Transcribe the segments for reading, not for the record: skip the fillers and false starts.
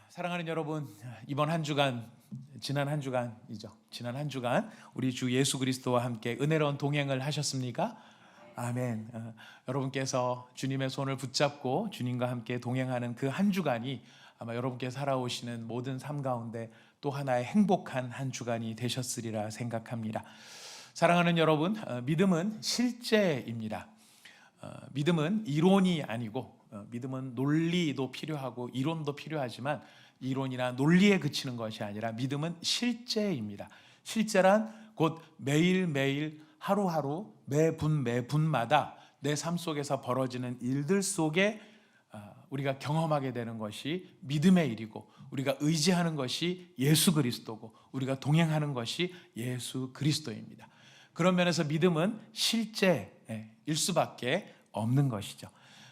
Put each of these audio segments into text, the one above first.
사랑하는 여러분, 이번 한 주간, 지난 한 주간이죠. 지난 한 주간 우리 주 예수 그리스도와 함께 은혜로운 동행을 하셨습니까? 아멘. 여러분께서 주님의 손을 붙잡고 주님과 함께 동행하는 그 한 주간이 아마 여러분께 살아오시는 모든 삶 가운데 또 하나의 행복한 한 주간이 되셨으리라 생각합니다. 사랑하는 여러분, 믿음은 실제입니다. 믿음은 이론이 아니고 믿음은 논리도 필요하고 이론도 필요하지만 이론이나 논리에 그치는 것이 아니라 믿음은 실제입니다. 실제란 곧 매일매일 하루하루 매분마다 내 삶 속에서 벌어지는 일들 속에 우리가 경험하게 되는 것이 믿음의 일이고, 우리가 의지하는 것이 예수 그리스도고, 우리가 동행하는 것이 예수 그리스도입니다. 그런 면에서 믿음은 실제일 수밖에 없는 것이죠.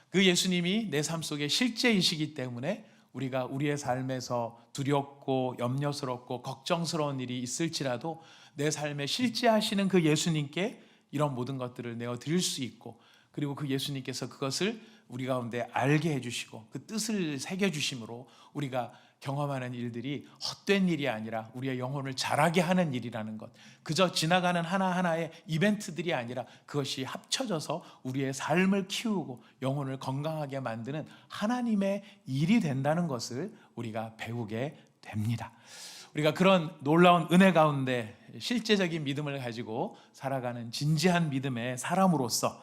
그 예수님이 내 삶 속에 실제이시기 때문에 우리가 우리의 삶에서 두렵고 염려스럽고 걱정스러운 일이 있을지라도 내 삶에 실제하시는 그 예수님께 이런 모든 것들을 내어 드릴 수 있고, 그리고 그 예수님께서 그것을 우리 가운데 알게 해주시고 그 뜻을 새겨주심으로 우리가 경험하는 일들이 헛된 일이 아니라 우리의 영혼을 자라게 하는 일이라는 것, 그저 지나가는 하나하나의 이벤트들이 아니라 그것이 합쳐져서 우리의 삶을 키우고 영혼을 건강하게 만드는 하나님의 일이 된다는 것을 우리가 배우게 됩니다. 우리가 그런 놀라운 은혜 가운데 실제적인 믿음을 가지고 살아가는 진지한 믿음의 사람으로서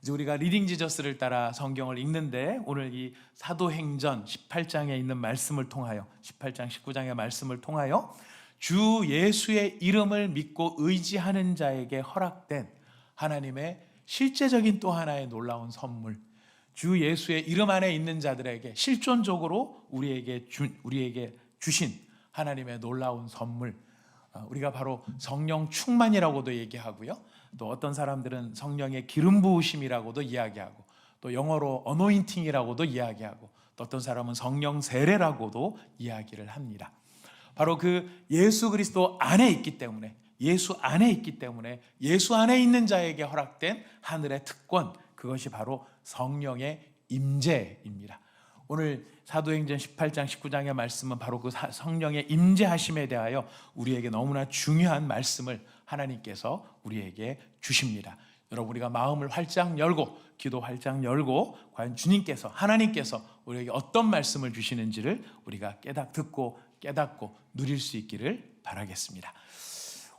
이제 우리가 리딩 지저스를 따라 성경을 읽는데, 오늘 이 사도행전 18장에 있는 말씀을 통하여, 18장 19장의 말씀을 통하여 주 예수의 이름을 믿고 의지하는 자에게 허락된 하나님의 실제적인 또 하나의 놀라운 선물, 주 예수의 이름 안에 있는 자들에게 실존적으로 우리에게 주신 하나님의 놀라운 선물, 우리가 바로 성령 충만이라고도 얘기하고요, 또 어떤 사람들은 성령의 기름 부으심이라고도 이야기하고, 또 영어로 어노인팅이라고도 이야기하고, 또 어떤 사람은 성령 세례라고도 이야기를 합니다. 바로 그 예수 그리스도 안에 있기 때문에, 예수 안에 있기 때문에 예수 안에 있는 자에게 허락된 하늘의 특권, 그것이 바로 성령의 임재입니다. 오늘 사도행전 18장 19장의 말씀은 바로 그 성령의 임재하심에 대하여 우리에게 너무나 중요한 말씀을 하나님께서 우리에게 주십니다. 여러분, 우리가 마음을 활짝 열고 기도 활짝 열고 과연 주님께서, 하나님께서 우리에게 어떤 말씀을 주시는지를 우리가 듣고 깨닫고 누릴 수 있기를 바라겠습니다.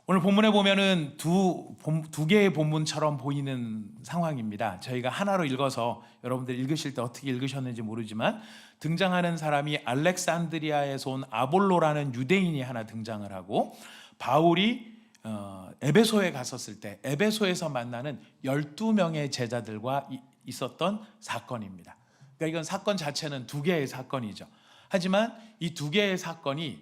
오늘 본문에 보면은 두 개의 본문처럼 보이는 상황입니다. 저희가 하나로 읽어서 여러분들 읽으실 때 어떻게 읽으셨는지 모르지만, 등장하는 사람이 알렉산드리아에서 온 아볼로라는 유대인이 하나 등장을 하고, 바울이 에베소에 갔었을 때 에베소에서 만나는 12명의 제자들과 있었던 사건입니다. 그러니까 이건 사건 자체는 두 개의 사건이죠. 하지만 이 두 개의 사건이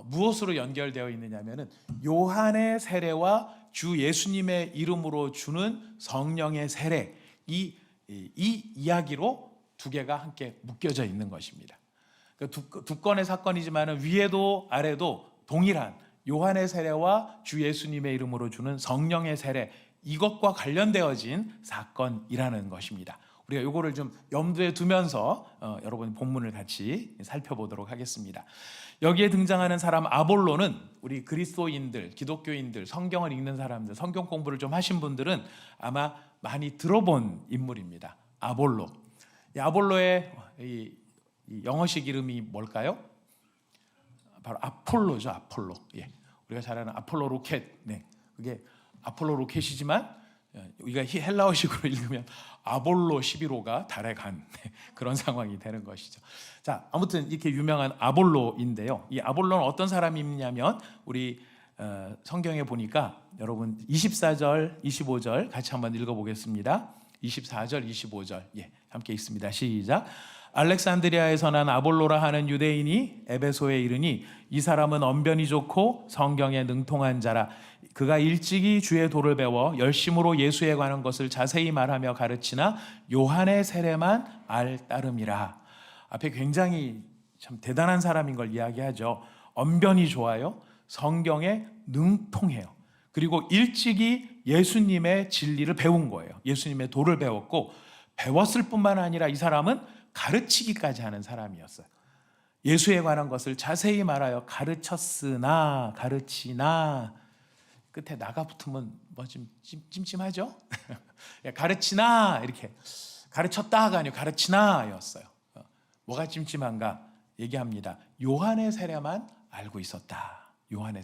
무엇으로 연결되어 있느냐면은 요한의 세례와 주 예수님의 이름으로 주는 성령의 세례, 이 이야기로 두 개가 함께 묶여져 있는 것입니다. 두 건의 사건이지만 위에도 아래도 동일한 요한의 세례와 주 예수님의 이름으로 주는 성령의 세례, 이것과 관련되어진 사건이라는 것입니다. 우리가 이거를 좀 염두에 두면서 여러분 본문을 같이 살펴보도록 하겠습니다. 여기에 등장하는 사람 아볼로는 우리 그리스도인들, 기독교인들, 성경을 읽는 사람들, 성경 공부를 좀 하신 분들은 아마 많이 들어본 인물입니다. 아볼로. 이 아볼로의 이 영어식 이름이 뭘까요? 바로 아폴로죠. 아폴로. 예. 우리가 잘 아는 아폴로 로켓. 네. 그게 아폴로 로켓이지만 우리가 헬라어식으로 읽으면 아볼로 11호가 달에 간 그런 상황이 되는 것이죠. 자, 아무튼 이렇게 유명한 아볼로인데요. 이 아볼로는 어떤 사람이냐면 우리 성경에 보니까 여러분 24절, 25절 같이 한번 읽어보겠습니다. 24절, 25절 함께 읽습니다. 시작. 알렉산드리아에서 난 아볼로라 하는 유대인이 에베소에 이르니 이 사람은 언변이 좋고 성경에 능통한 자라. 그가 일찍이 주의 도를 배워 열심으로 예수에 관한 것을 자세히 말하며 가르치나 요한의 세례만 알 따름이라. 앞에 굉장히 참 대단한 사람인 걸 이야기하죠. 언변이 좋아요. 성경에 능통해요. 그리고 일찍이 예수님의 진리를 배운 거예요. 예수님의 도를 배웠고, 배웠을 뿐만 아니라 이 사람은 가르치기까지 하는 사람이었어요. 예수에 관한 것을 자세히 말하여 가르치나 끝에 나가 붙으면 뭐 좀 찜찜하죠? 가르치나 이렇게 가르쳤다가 아니고 가르치나였어요. 뭐가 찜찜한가 얘기합니다. 요한의 세례만 알고 있었다. 요한의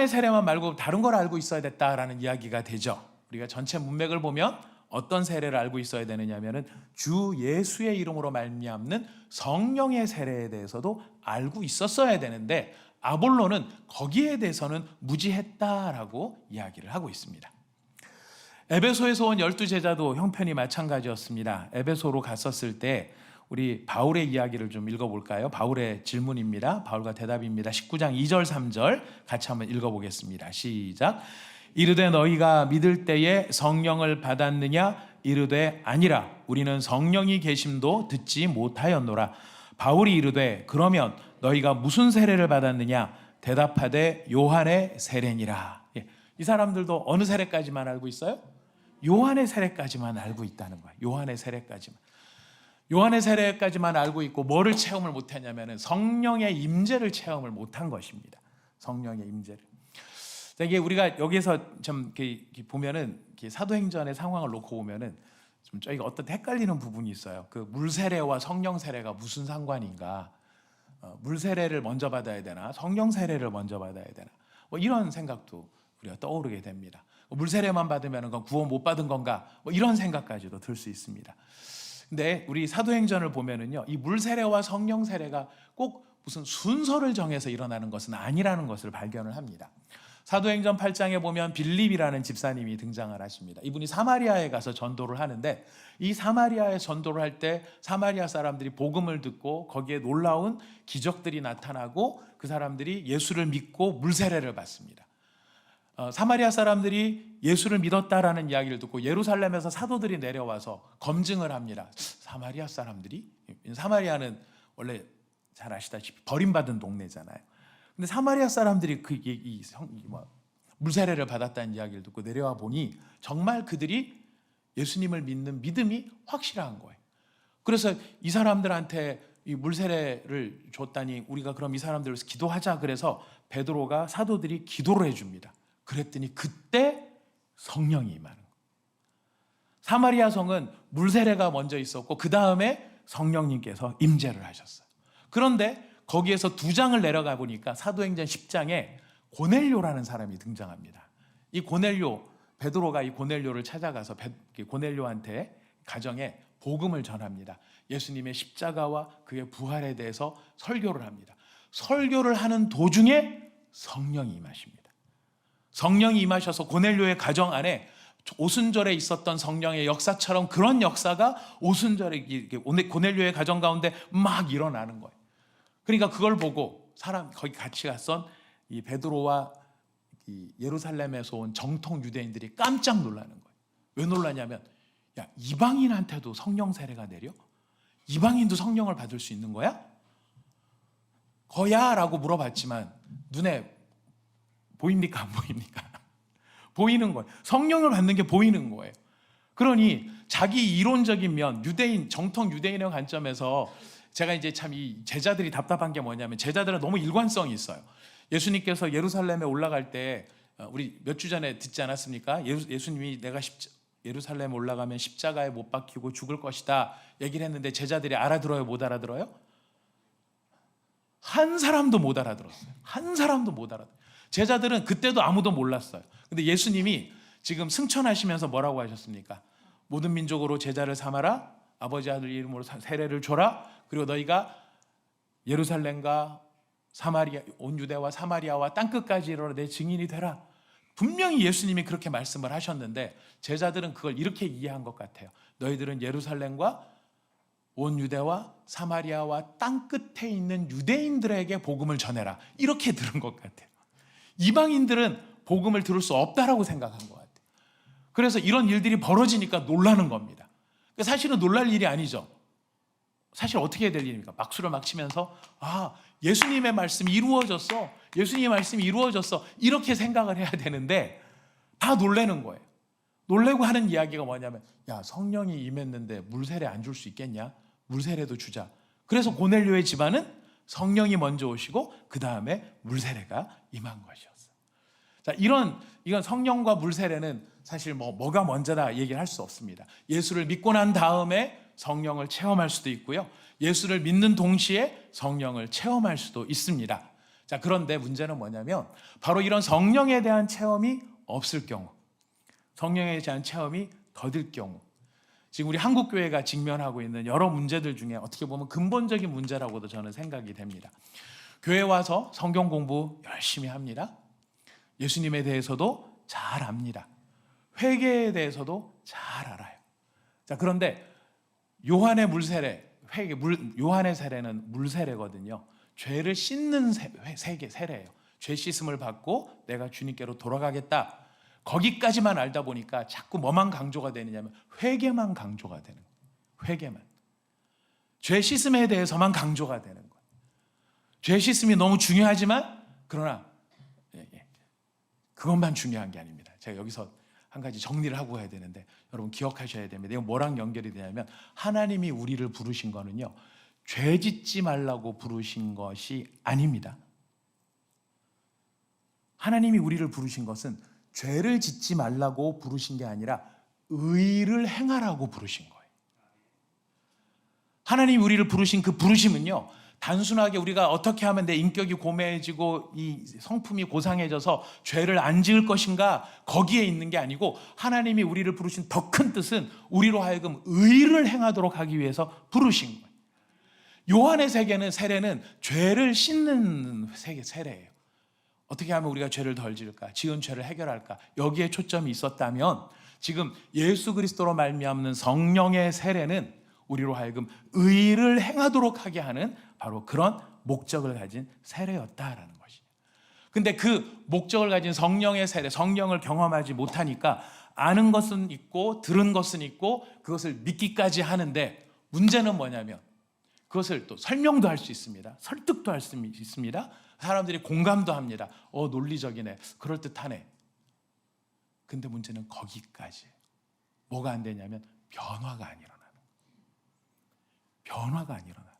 세례만 말고 다른 걸 알고 있어야 됐다라는 이야기가 되죠. 우리가 전체 문맥을 보면 어떤 세례를 알고 있어야 되느냐면은 주 예수의 이름으로 말미암는 성령의 세례에 대해서도 알고 있었어야 되는데 아볼로는 거기에 대해서는 무지했다라고 이야기를 하고 있습니다. 에베소에서 온 12제자도 형편이 마찬가지였습니다. 에베소로 갔었을 때 우리 바울의 이야기를 좀 읽어볼까요? 바울의 질문입니다. 바울과 대답입니다. 19장 2절 3절 같이 한번 읽어보겠습니다. 시작. 이르되 너희가 믿을 때에 성령을 받았느냐? 이르되 아니라 우리는 성령이 계심도 듣지 못하였노라. 바울이 이르되 그러면 너희가 무슨 세례를 받았느냐? 대답하되 요한의 세례니라. 이 사람들도 어느 세례까지만 알고 있어요? 요한의 세례까지만 알고 있다는 거예요. 요한의 세례까지만 알고 있고 뭐를 체험을 못했냐면 성령의 임재를 체험을 못한 것입니다. 성령의 임재를. 이게 우리가 여기서 좀 이렇게 보면은 이렇게 사도행전의 상황을 놓고 보면은 좀 저희가 어떤 헷갈리는 부분이 있어요. 그 물 세례와 성령 세례가 무슨 상관인가? 물 세례를 먼저 받아야 되나? 성령 세례를 먼저 받아야 되나? 뭐 이런 생각도 우리가 떠오르게 됩니다. 물 세례만 받으면 그건 구원 못 받은 건가? 뭐 이런 생각까지도 들 수 있습니다. 근데 우리 사도행전을 보면은요, 이 물 세례와 성령 세례가 꼭 무슨 순서를 정해서 일어나는 것은 아니라는 것을 발견을 합니다. 사도행전 8장에 보면 빌립이라는 집사님이 등장을 하십니다. 이분이 사마리아에 가서 전도를 하는데 이 사마리아에 전도를 할 때 사마리아 사람들이 복음을 듣고 거기에 놀라운 기적들이 나타나고 그 사람들이 예수를 믿고 물세례를 받습니다. 사마리아 사람들이 예수를 믿었다라는 이야기를 듣고 예루살렘에서 사도들이 내려와서 검증을 합니다. 사마리아 사람들이? 사마리아는 원래 잘 아시다시피 버림받은 동네잖아요. 근데 사마리아 사람들이 물세례를 받았다는 이야기를 듣고 내려와 보니 정말 그들이 예수님을 믿는 믿음이 확실한 거예요. 그래서 이 사람들한테 이 물세례를 줬다니 우리가 그럼 이 사람들을 위해서 기도하자. 그래서 베드로가 사도들이 기도를 해줍니다. 그랬더니 그때 성령이 임하는 거예요. 사마리아 성은 물세례가 먼저 있었고 그 다음에 성령님께서 임재를 하셨어요. 그런데 거기에서 2장을 내려가 보니까 사도행전 10장에 고넬료라는 사람이 등장합니다. 이 고넬료, 베드로가 이 고넬료를 찾아가서 고넬료한테 가정에 복음을 전합니다. 예수님의 십자가와 그의 부활에 대해서 설교를 합니다. 설교를 하는 도중에 성령이 임하십니다. 성령이 임하셔서 고넬료의 가정 안에 오순절에 있었던 성령의 역사처럼 그런 역사가 오순절에 고넬료의 가정 가운데 막 일어나는 거예요. 그러니까 그걸 보고 거기 같이 갔던 이 베드로와 이 예루살렘에서 온 정통 유대인들이 깜짝 놀라는 거예요. 왜 놀라냐면 야, 이방인한테도 성령 세례가 내려? 이방인도 성령을 받을 수 있는 거야? 거야? 라고 물어봤지만 눈에 보입니까? 안 보입니까? 보이는 거예요. 성령을 받는 게 보이는 거예요. 그러니 자기 이론적인 면, 정통 유대인의 관점에서 제가 이제 참 이 제자들이 답답한 게 뭐냐면 제자들은 너무 일관성이 있어요. 예수님께서 예루살렘에 올라갈 때 우리 몇 주 전에 듣지 않았습니까? 예수님이 내가 예루살렘에 올라가면 십자가에 못 박히고 죽을 것이다 얘기를 했는데 제자들이 알아들어요? 못 알아들어요? 한 사람도 못 알아들었어요. 한 사람도 못 알아들어요. 제자들은 그때도 아무도 몰랐어요. 근데 예수님이 지금 승천하시면서 뭐라고 하셨습니까? 모든 민족으로 제자를 삼아라. 아버지 아들 이름으로 세례를 줘라. 그리고 너희가 예루살렘과 사마리아, 온 유대와 사마리아와 땅끝까지 이르러 내 증인이 되라. 분명히 예수님이 그렇게 말씀을 하셨는데 제자들은 그걸 이렇게 이해한 것 같아요. 너희들은 예루살렘과 온 유대와 사마리아와 땅끝에 있는 유대인들에게 복음을 전해라. 이렇게 들은 것 같아요. 이방인들은 복음을 들을 수 없다라고 생각한 것 같아요. 그래서 이런 일들이 벌어지니까 놀라는 겁니다. 사실은 놀랄 일이 아니죠. 사실 어떻게 해야 될 일입니까? 박수를 막 치면서 예수님의 말씀이 이루어졌어. 예수님의 말씀이 이루어졌어. 이렇게 생각을 해야 되는데 다 놀라는 거예요. 놀래고 하는 이야기가 뭐냐면 야, 성령이 임했는데 물세례 안 줄 수 있겠냐? 물세례도 주자. 그래서 고넬료의 집안은 성령이 먼저 오시고 그 다음에 물세례가 임한 것이었어요. 자, 이건 성령과 물세례는 사실 뭐가 먼저다 얘기를 할 수 없습니다. 예수를 믿고 난 다음에 성령을 체험할 수도 있고요. 예수를 믿는 동시에 성령을 체험할 수도 있습니다. 자, 그런데 문제는 뭐냐면 바로 이런 성령에 대한 체험이 없을 경우, 성령에 대한 체험이 더딜 경우, 지금 우리 한국교회가 직면하고 있는 여러 문제들 중에 어떻게 보면 근본적인 문제라고도 저는 생각이 됩니다. 교회 와서 성경 공부 열심히 합니다. 예수님에 대해서도 잘 압니다. 회개에 대해서도 잘 알아요. 자, 그런데 요한의 물세례, 요한의 세례는 물세례거든요. 죄를 씻는 세례예요. 죄 씻음을 받고 내가 주님께로 돌아가겠다. 거기까지만 알다 보니까 자꾸 뭐만 강조가 되느냐면 회개만 강조가 되는 거예요. 회개만. 죄 씻음에 대해서만 강조가 되는 거예요. 죄 씻음이 너무 중요하지만 그러나 그것만 중요한 게 아닙니다. 제가 여기서 한 가지 정리를 하고 가야 되는데 여러분 기억하셔야 됩니다. 이거 뭐랑 연결이 되냐면 하나님이 우리를 부르신 거는요, 죄 짓지 말라고 부르신 것이 아닙니다. 하나님이 우리를 부르신 것은 죄를 짓지 말라고 부르신 게 아니라 의를 행하라고 부르신 거예요. 하나님이 우리를 부르신 그 부르심은요, 단순하게 우리가 어떻게 하면 내 인격이 고매해지고 이 성품이 고상해져서 죄를 안 지을 것인가 거기에 있는 게 아니고 하나님이 우리를 부르신 더 큰 뜻은 우리로 하여금 의를 행하도록 하기 위해서 부르신 거예요. 요한의 세례는 죄를 씻는 세례예요. 어떻게 하면 우리가 죄를 덜 지을까? 지은 죄를 해결할까? 여기에 초점이 있었다면 지금 예수 그리스도로 말미암는 성령의 세례는 우리로 하여금 의를 행하도록 하게 하는 바로 그런 목적을 가진 세례였다라는 것이에요. 근데 그 목적을 가진 성령의 세례, 성령을 경험하지 못하니까 아는 것은 있고 들은 것은 있고 그것을 믿기까지 하는데 문제는 뭐냐면 그것을 또 설명도 할 수 있습니다. 설득도 할 수 있습니다. 사람들이 공감도 합니다. 논리적이네. 그럴듯하네. 근데 문제는 거기까지예요. 뭐가 안 되냐면 변화가 안 일어나는 거예요. 변화가 안 일어나요.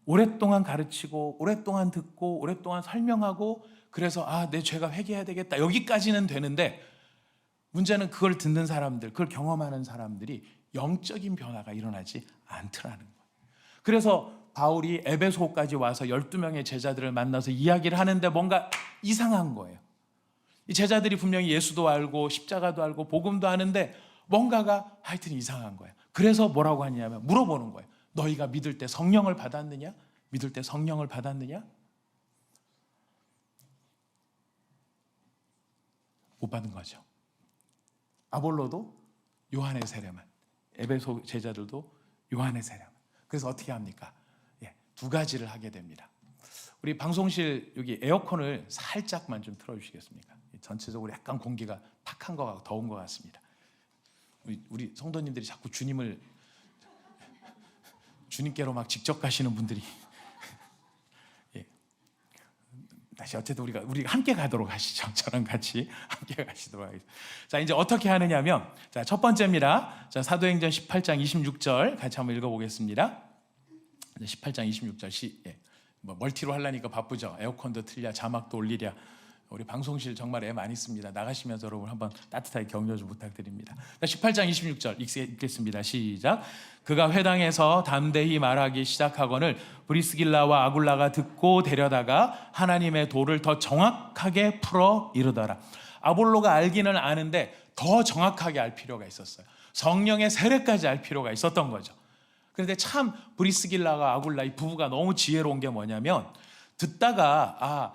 오랫동안 가르치고 오랫동안 듣고 오랫동안 설명하고 그래서 내 죄가 회개해야 되겠다. 여기까지는 되는데 문제는 그걸 듣는 사람들, 그걸 경험하는 사람들이 영적인 변화가 일어나지 않더라는 거예요. 그래서 바울이 에베소까지 와서 12명의 제자들을 만나서 이야기를 하는데 뭔가 이상한 거예요. 이 제자들이 분명히 예수도 알고 십자가도 알고 복음도 아는데 뭔가가 하여튼 이상한 거예요. 그래서 뭐라고 하냐면 물어보는 거예요. 너희가 믿을 때 성령을 받았느냐? 믿을 때 성령을 받았느냐? 못 받은 거죠. 아볼로도 요한의 세례만, 에베소 제자들도 요한의 세례만. 그래서 어떻게 합니까? 두 가지를 하게 됩니다. 우리 방송실 여기 에어컨을 살짝만 좀 틀어주시겠습니까? 전체적으로 약간 공기가 탁한 것 같고 더운 것 같습니다. 우리 성도님들이 자꾸 주님께로 막 직접 가시는 분들이 다시 어쨌든 우리가 함께 가도록 하시죠. 저랑 같이 함께 가시도록 하겠습니다. 자, 이제 어떻게 하느냐면 자, 첫 번째입니다. 자, 사도행전 18장 26절 같이 한번 읽어보겠습니다. 18장 26절 멀티로 하려니까 바쁘죠. 에어컨도 틀랴 자막도 올리랴. 우리 방송실 정말 애 많이 씁니다. 나가시면서 여러분 한번 따뜻하게 격려 좀 부탁드립니다. 18장 26절 읽겠습니다. 시작. 그가 회당에서 담대히 말하기 시작하거늘 브리스길라와 아굴라가 듣고 데려다가 하나님의 도를 더 정확하게 풀어 이르더라. 아볼로가 알기는 아는데 더 정확하게 알 필요가 있었어요. 성령의 세례까지 알 필요가 있었던 거죠. 그런데 참 브리스길라가 아굴라 이 부부가 너무 지혜로운 게 뭐냐면 듣다가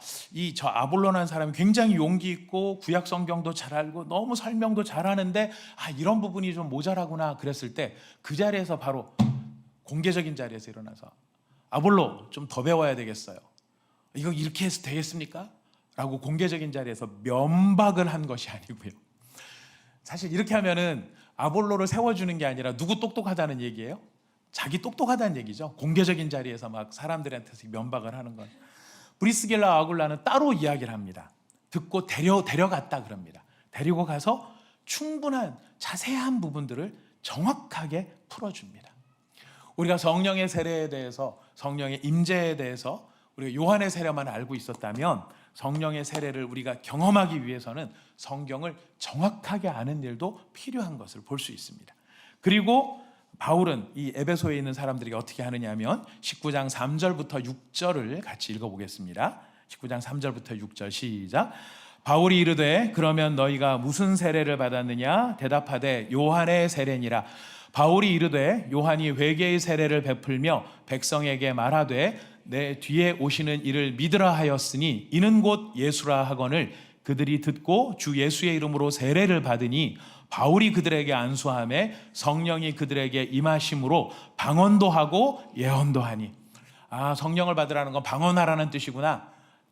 저 아볼로라는 사람이 굉장히 용기 있고 구약 성경도 잘 알고 너무 설명도 잘하는데 이런 부분이 좀 모자라구나 그랬을 때 그 자리에서 바로 공개적인 자리에서 일어나서 아볼로 좀 더 배워야 되겠어요. 이거 이렇게 해서 되겠습니까? 라고 공개적인 자리에서 면박을 한 것이 아니고요. 사실 이렇게 하면은 아볼로를 세워주는 게 아니라 누구 똑똑하다는 얘기예요? 자기 똑똑하다는 얘기죠. 공개적인 자리에서 막 사람들한테 면박을 하는 건. 브리스길라 아굴라는 따로 이야기를 합니다. 듣고 데려갔다 그럽니다. 데리고 가서 충분한 자세한 부분들을 정확하게 풀어줍니다. 우리가 성령의 세례에 대해서, 성령의 임재에 대해서 우리가 요한의 세례만 알고 있었다면 성령의 세례를 우리가 경험하기 위해서는 성경을 정확하게 아는 일도 필요한 것을 볼 수 있습니다. 그리고 바울은 이 에베소에 있는 사람들에게 어떻게 하느냐 하면 19장 3절부터 6절을 같이 읽어보겠습니다. 19장 3절부터 6절 시작. 바울이 이르되 그러면 너희가 무슨 세례를 받았느냐? 대답하되 요한의 세례니라. 바울이 이르되 요한이 회개의 세례를 베풀며 백성에게 말하되 내 뒤에 오시는 이를 믿으라 하였으니 이는 곧 예수라 하거늘 그들이 듣고 주 예수의 이름으로 세례를 받으니 바울이 그들에게 안수하매 성령이 그들에게 임하심으로 방언도 하고 예언도 하니. 성령을 받으라는 건 방언하라는 뜻이구나,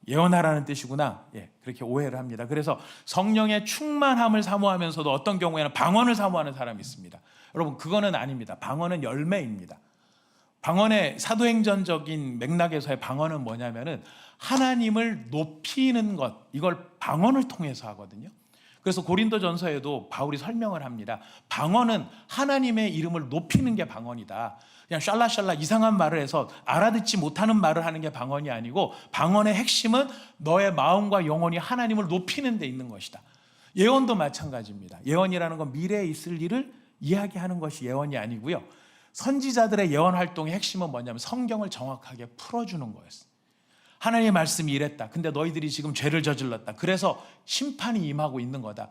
예언하라는 뜻이구나. 그렇게 오해를 합니다. 그래서 성령의 충만함을 사모하면서도 어떤 경우에는 방언을 사모하는 사람이 있습니다. 여러분, 그거는 아닙니다. 방언은 열매입니다. 방언의 사도행전적인 맥락에서의 방언은 뭐냐면은 하나님을 높이는 것, 이걸 방언을 통해서 하거든요. 그래서 고린도전서에도 바울이 설명을 합니다. 방언은 하나님의 이름을 높이는 게 방언이다. 그냥 샬라샬라 이상한 말을 해서 알아듣지 못하는 말을 하는 게 방언이 아니고, 방언의 핵심은 너의 마음과 영혼이 하나님을 높이는 데 있는 것이다. 예언도 마찬가지입니다. 예언이라는 건 미래에 있을 일을 이야기하는 것이 예언이 아니고요. 선지자들의 예언 활동의 핵심은 뭐냐면 성경을 정확하게 풀어주는 거였어요. 하나님의 말씀이 이랬다. 근데 너희들이 지금 죄를 저질렀다. 그래서 심판이 임하고 있는 거다.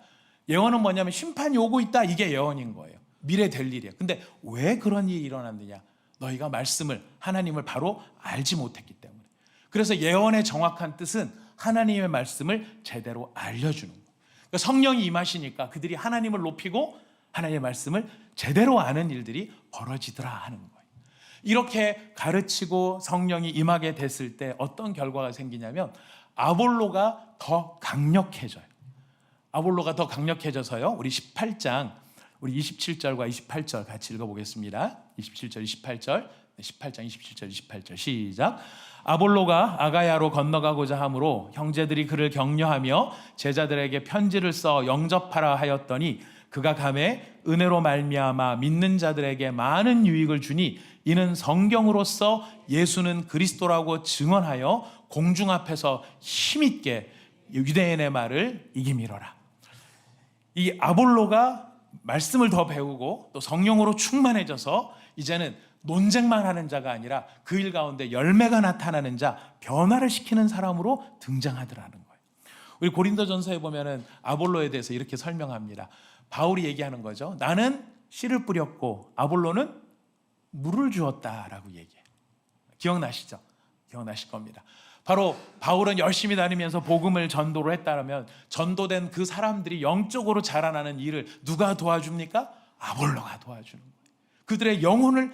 예언은 뭐냐면 심판이 오고 있다. 이게 예언인 거예요. 미래 될 일이에요. 근데 왜 그런 일이 일어났느냐? 너희가 말씀을, 하나님을 바로 알지 못했기 때문에. 그래서 예언의 정확한 뜻은 하나님의 말씀을 제대로 알려주는 거예요. 그러니까 성령이 임하시니까 그들이 하나님을 높이고 하나님의 말씀을 제대로 아는 일들이 벌어지더라 하는 거예요. 이렇게 가르치고 성령이 임하게 됐을 때 어떤 결과가 생기냐면 아볼로가 더 강력해져요. 아볼로가 더 강력해져서요. 우리 18장, 우리 27절과 28절 같이 읽어보겠습니다. 27절, 28절, 18장 27절, 28절 시작. 아볼로가 아가야로 건너가고자 하므로 형제들이 그를 격려하며 제자들에게 편지를 써 영접하라 하였더니 그가 가매 은혜로 말미암아 믿는 자들에게 많은 유익을 주니 이는 성경으로서 예수는 그리스도라고 증언하여 공중 앞에서 힘있게 유대인의 말을 이기미러라. 이 아볼로가 말씀을 더 배우고 또 성령으로 충만해져서 이제는 논쟁만 하는 자가 아니라 그 일 가운데 열매가 나타나는 자, 변화를 시키는 사람으로 등장하더라는 거예요. 우리 고린도전서에 보면은 아볼로에 대해서 이렇게 설명합니다. 바울이 얘기하는 거죠. 나는 씨를 뿌렸고 아볼로는 물을 주었다라고 얘기해요. 기억나시죠? 기억나실 겁니다. 바로 바울은 열심히 다니면서 복음을 전도를 했다면 전도된 그 사람들이 영적으로 자라나는 일을 누가 도와줍니까? 아볼로가 도와주는 거예요. 그들의 영혼을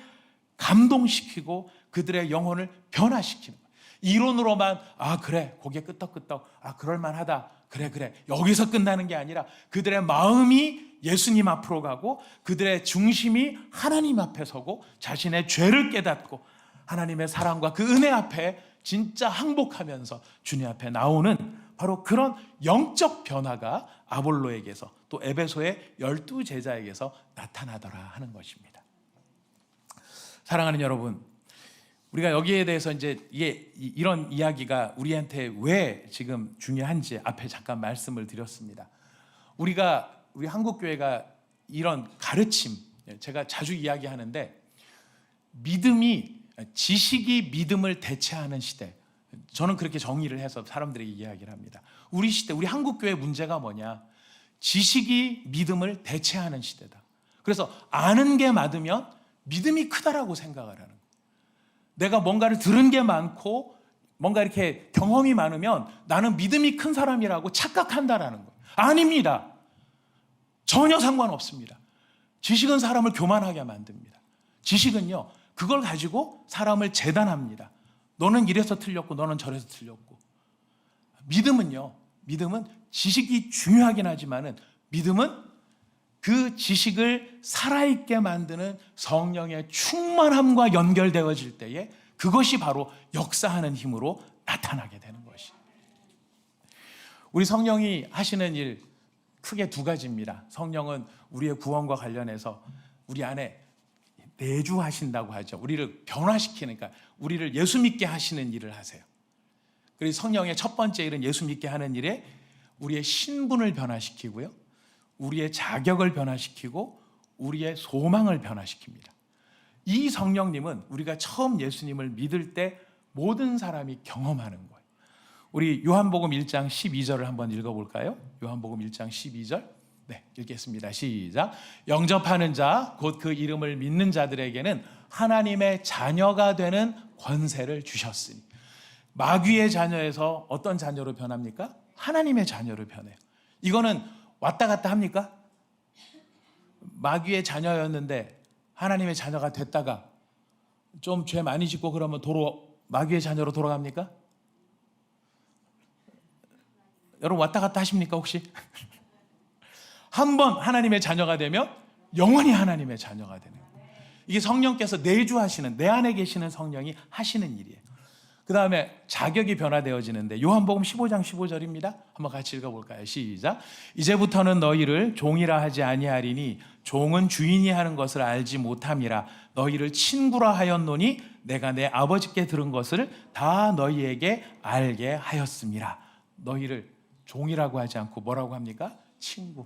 감동시키고 그들의 영혼을 변화시키는 거예요. 이론으로만 그래 고개 끄덕끄덕 그럴만하다 그래 여기서 끝나는 게 아니라 그들의 마음이 예수님 앞으로 가고 그들의 중심이 하나님 앞에 서고 자신의 죄를 깨닫고 하나님의 사랑과 그 은혜 앞에 진짜 항복하면서 주님 앞에 나오는 바로 그런 영적 변화가 아볼로에게서 또 에베소의 12제자에게서 나타나더라 하는 것입니다. 사랑하는 여러분, 우리가 여기에 대해서 이제 이런 이야기가 우리한테 왜 지금 중요한지 앞에 잠깐 말씀을 드렸습니다. 우리 한국교회가 이런 가르침, 제가 자주 이야기하는데 지식이 믿음을 대체하는 시대, 저는 그렇게 정의를 해서 사람들에게 이야기를 합니다. 우리 시대, 우리 한국교회의 문제가 뭐냐? 지식이 믿음을 대체하는 시대다. 그래서 아는 게 많으면 믿음이 크다라고 생각을 하는 거예요. 내가 뭔가를 들은 게 많고 뭔가 이렇게 경험이 많으면 나는 믿음이 큰 사람이라고 착각한다라는 거예요. 아닙니다. 전혀 상관없습니다. 지식은 사람을 교만하게 만듭니다. 지식은요, 그걸 가지고 사람을 재단합니다. 너는 이래서 틀렸고 너는 저래서 틀렸고. 믿음은 지식이 중요하긴 하지만은 믿음은 그 지식을 살아있게 만드는 성령의 충만함과 연결되어질 때에 그것이 바로 역사하는 힘으로 나타나게 되는 것이. 우리 성령이 하시는 일 크게 두 가지입니다. 성령은 우리의 구원과 관련해서 우리 안에 내주하신다고 하죠. 우리를 변화시키는, 그러니까 우리를 예수 믿게 하시는 일을 하세요. 그리고 성령의 첫 번째 일은 예수 믿게 하는 일에 우리의 신분을 변화시키고요, 우리의 자격을 변화시키고 우리의 소망을 변화시킵니다. 이 성령님은 우리가 처음 예수님을 믿을 때 모든 사람이 경험하는 거예요. 우리 요한복음 1장 12절을 한번 읽어볼까요? 요한복음 1장 12절. 네, 읽겠습니다. 시작. 영접하는 자, 곧 그 이름을 믿는 자들에게는 하나님의 자녀가 되는 권세를 주셨으니. 마귀의 자녀에서 어떤 자녀로 변합니까? 하나님의 자녀로 변해요. 이거는 왔다 갔다 합니까? 마귀의 자녀였는데 하나님의 자녀가 됐다가 좀 죄 많이 짓고 그러면 마귀의 자녀로 돌아갑니까? 여러분 왔다 갔다 하십니까 혹시? 한 번 하나님의 자녀가 되면 영원히 하나님의 자녀가 되는 거예요. 이게 성령께서 내주하시는, 내 안에 계시는 성령이 하시는 일이에요. 그 다음에 자격이 변화되어지는데 요한복음 15장 15절입니다. 한번 같이 읽어볼까요? 시작. 이제부터는 너희를 종이라 하지 아니하리니 종은 주인이 하는 것을 알지 못함이라. 너희를 친구라 하였노니 내가 내 아버지께 들은 것을 다 너희에게 알게 하였음이라. 너희를 종이라고 하지 않고 뭐라고 합니까? 친구.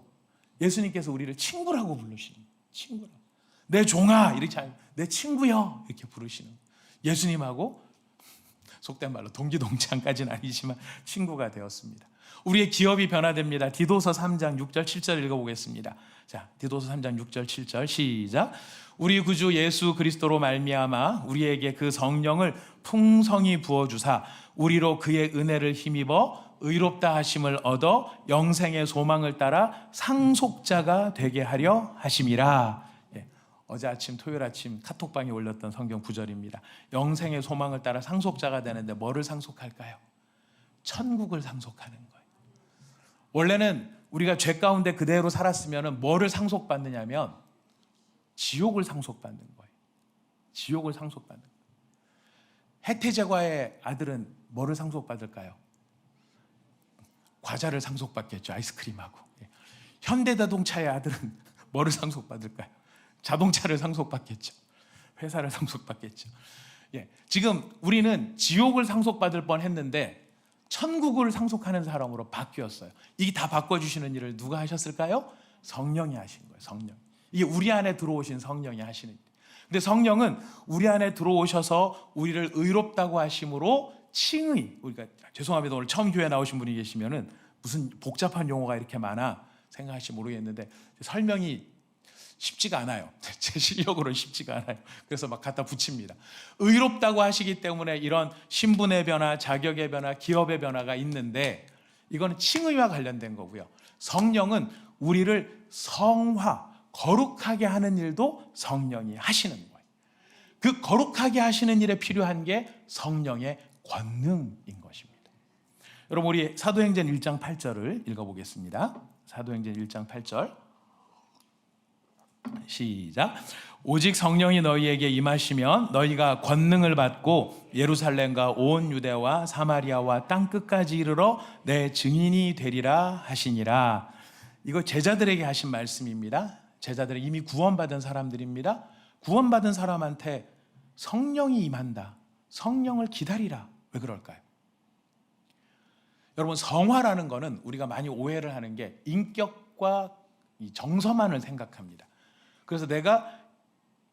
예수님께서 우리를 친구라고 부르시는 거예요. 친구라고. 내 종아 이렇게, 내 친구여 이렇게 부르시는 거예요. 예수님하고 속된 말로 동기동창까지는 아니지만 친구가 되었습니다. 우리의 기업이 변화됩니다. 디도서 3장 6절 7절 읽어보겠습니다. 자, 디도서 3장 6절 7절 시작. 우리 구주 예수 그리스도로 말미암아 우리에게 그 성령을 풍성히 부어주사 우리로 그의 은혜를 힘입어 의롭다 하심을 얻어 영생의 소망을 따라 상속자가 되게 하려 하심이라. 어제 아침 토요일 아침 카톡방에 올렸던 성경 구절입니다. 영생의 소망을 따라 상속자가 되는데 뭐를 상속할까요? 천국을 상속하는 거예요. 원래는 우리가 죄 가운데 그대로 살았으면 뭐를 상속받느냐면 지옥을 상속받는 거예요. 지옥을 상속받는 거예요. 해태제과의 아들은 뭐를 상속받을까요? 과자를 상속받겠죠. 아이스크림하고. 현대자동차의 아들은 뭐를 상속받을까요? 자동차를 상속받겠죠. 회사를 상속받겠죠. 지금 우리는 지옥을 상속받을 뻔했는데 천국을 상속하는 사람으로 바뀌었어요. 이게 다 바꿔주시는 일을 누가 하셨을까요? 성령이 하신 거예요. 성령. 이게 우리 안에 들어오신 성령이 하시는 일. 근데 성령은 우리 안에 들어오셔서 우리를 의롭다고 하심으로 칭의, 우리가 죄송합니다. 오늘 처음 교회 나오신 분이 계시면은 무슨 복잡한 용어가 이렇게 많아 생각하실지 모르겠는데 설명이 쉽지가 않아요. 제 실력으로는 쉽지가 않아요. 그래서 막 갖다 붙입니다. 의롭다고 하시기 때문에 이런 신분의 변화, 자격의 변화, 기업의 변화가 있는데 이거는 칭의와 관련된 거고요. 성령은 우리를 성화, 거룩하게 하는 일도 성령이 하시는 거예요. 그 거룩하게 하시는 일에 필요한 게 성령의 권능인 것입니다. 여러분 우리 사도행전 1장 8절을 읽어보겠습니다. 사도행전 1장 8절 시작. 오직 성령이 너희에게 임하시면 너희가 권능을 받고 예루살렘과 온 유대와 사마리아와 땅끝까지 이르러 내 증인이 되리라 하시니라. 이거 제자들에게 하신 말씀입니다. 제자들은 이미 구원받은 사람들입니다. 구원받은 사람한테 성령이 임한다. 성령을 기다리라. 왜 그럴까요? 여러분 성화라는 거는 우리가 많이 오해를 하는 게 인격과 이 정서만을 생각합니다. 그래서 내가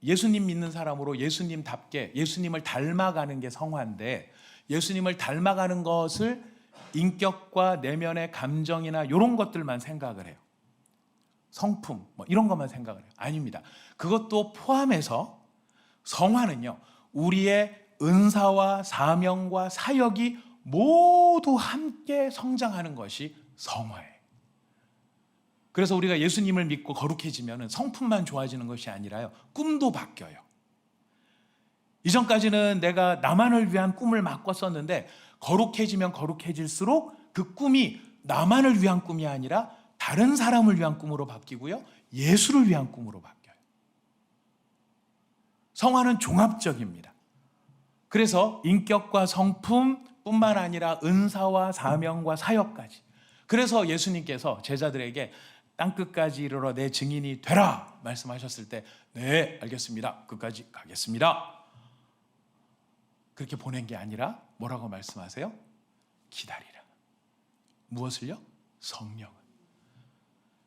예수님 믿는 사람으로 예수님답게 예수님을 닮아가는 게 성화인데 예수님을 닮아가는 것을 인격과 내면의 감정이나 이런 것들만 생각을 해요. 성품 뭐 이런 것만 생각을 해요. 아닙니다. 그것도 포함해서 성화는요, 우리의 은사와 사명과 사역이 모두 함께 성장하는 것이 성화예요. 그래서 우리가 예수님을 믿고 거룩해지면 성품만 좋아지는 것이 아니라요, 꿈도 바뀌어요. 이전까지는 내가 나만을 위한 꿈을 막 꿨었는데 거룩해지면 거룩해질수록 그 꿈이 나만을 위한 꿈이 아니라 다른 사람을 위한 꿈으로 바뀌고요, 예수를 위한 꿈으로 바뀌어요. 성화는 종합적입니다. 그래서 인격과 성품뿐만 아니라 은사와 사명과 사역까지. 그래서 예수님께서 제자들에게 땅끝까지 이르러 내 증인이 되라 말씀하셨을 때 네, 알겠습니다. 끝까지 가겠습니다. 그렇게 보낸 게 아니라 뭐라고 말씀하세요? 기다리라. 무엇을요? 성령을.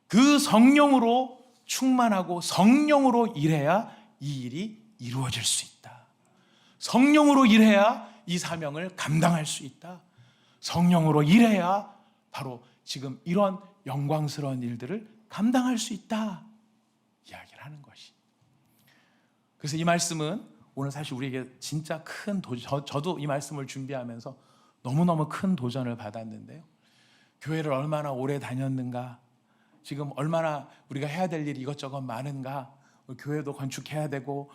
그 성령으로 충만하고 성령으로 일해야 이 일이 이루어질 수 있다. 성령으로 일해야 이 사명을 감당할 수 있다. 성령으로 일해야 바로 지금 이런 영광스러운 일들을 감당할 수 있다. 이야기를 하는 것이. 그래서 이 말씀은 오늘 사실 우리에게 진짜 큰 도전, 저도 이 말씀을 준비하면서 너무너무 큰 도전을 받았는데요. 교회를 얼마나 오래 다녔는가, 지금 얼마나 우리가 해야 될 일이 이것저것 많은가, 교회도 건축해야 되고,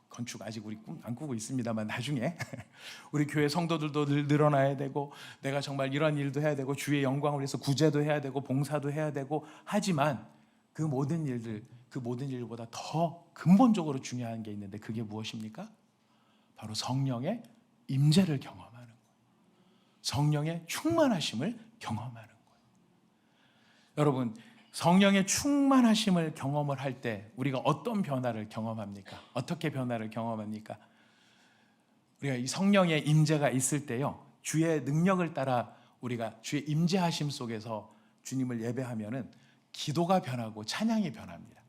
건축 아직 우리 꿈 안 꾸고 있습니다만 나중에 우리 교회 성도들도 늘어나야 되고, 내가 정말 이런 일도 해야 되고, 주의 영광을 위해서 구제도 해야 되고, 봉사도 해야 되고 하지만 그 모든 일보다 더 근본적으로 중요한 게 있는데 그게 무엇입니까? 바로 성령의 임재를 경험하는 거예요. 성령의 충만하심을 경험하는 거예요. 여러분, 성령의 충만하심을 경험을 할 때 우리가 어떤 변화를 경험합니까? 어떻게 변화를 경험합니까? 우리가 이 성령의 임재가 있을 때요, 주의 능력을 따라 우리가 주의 임재하심 속에서 주님을 예배하면은 기도가 변하고 찬양이 변합니다.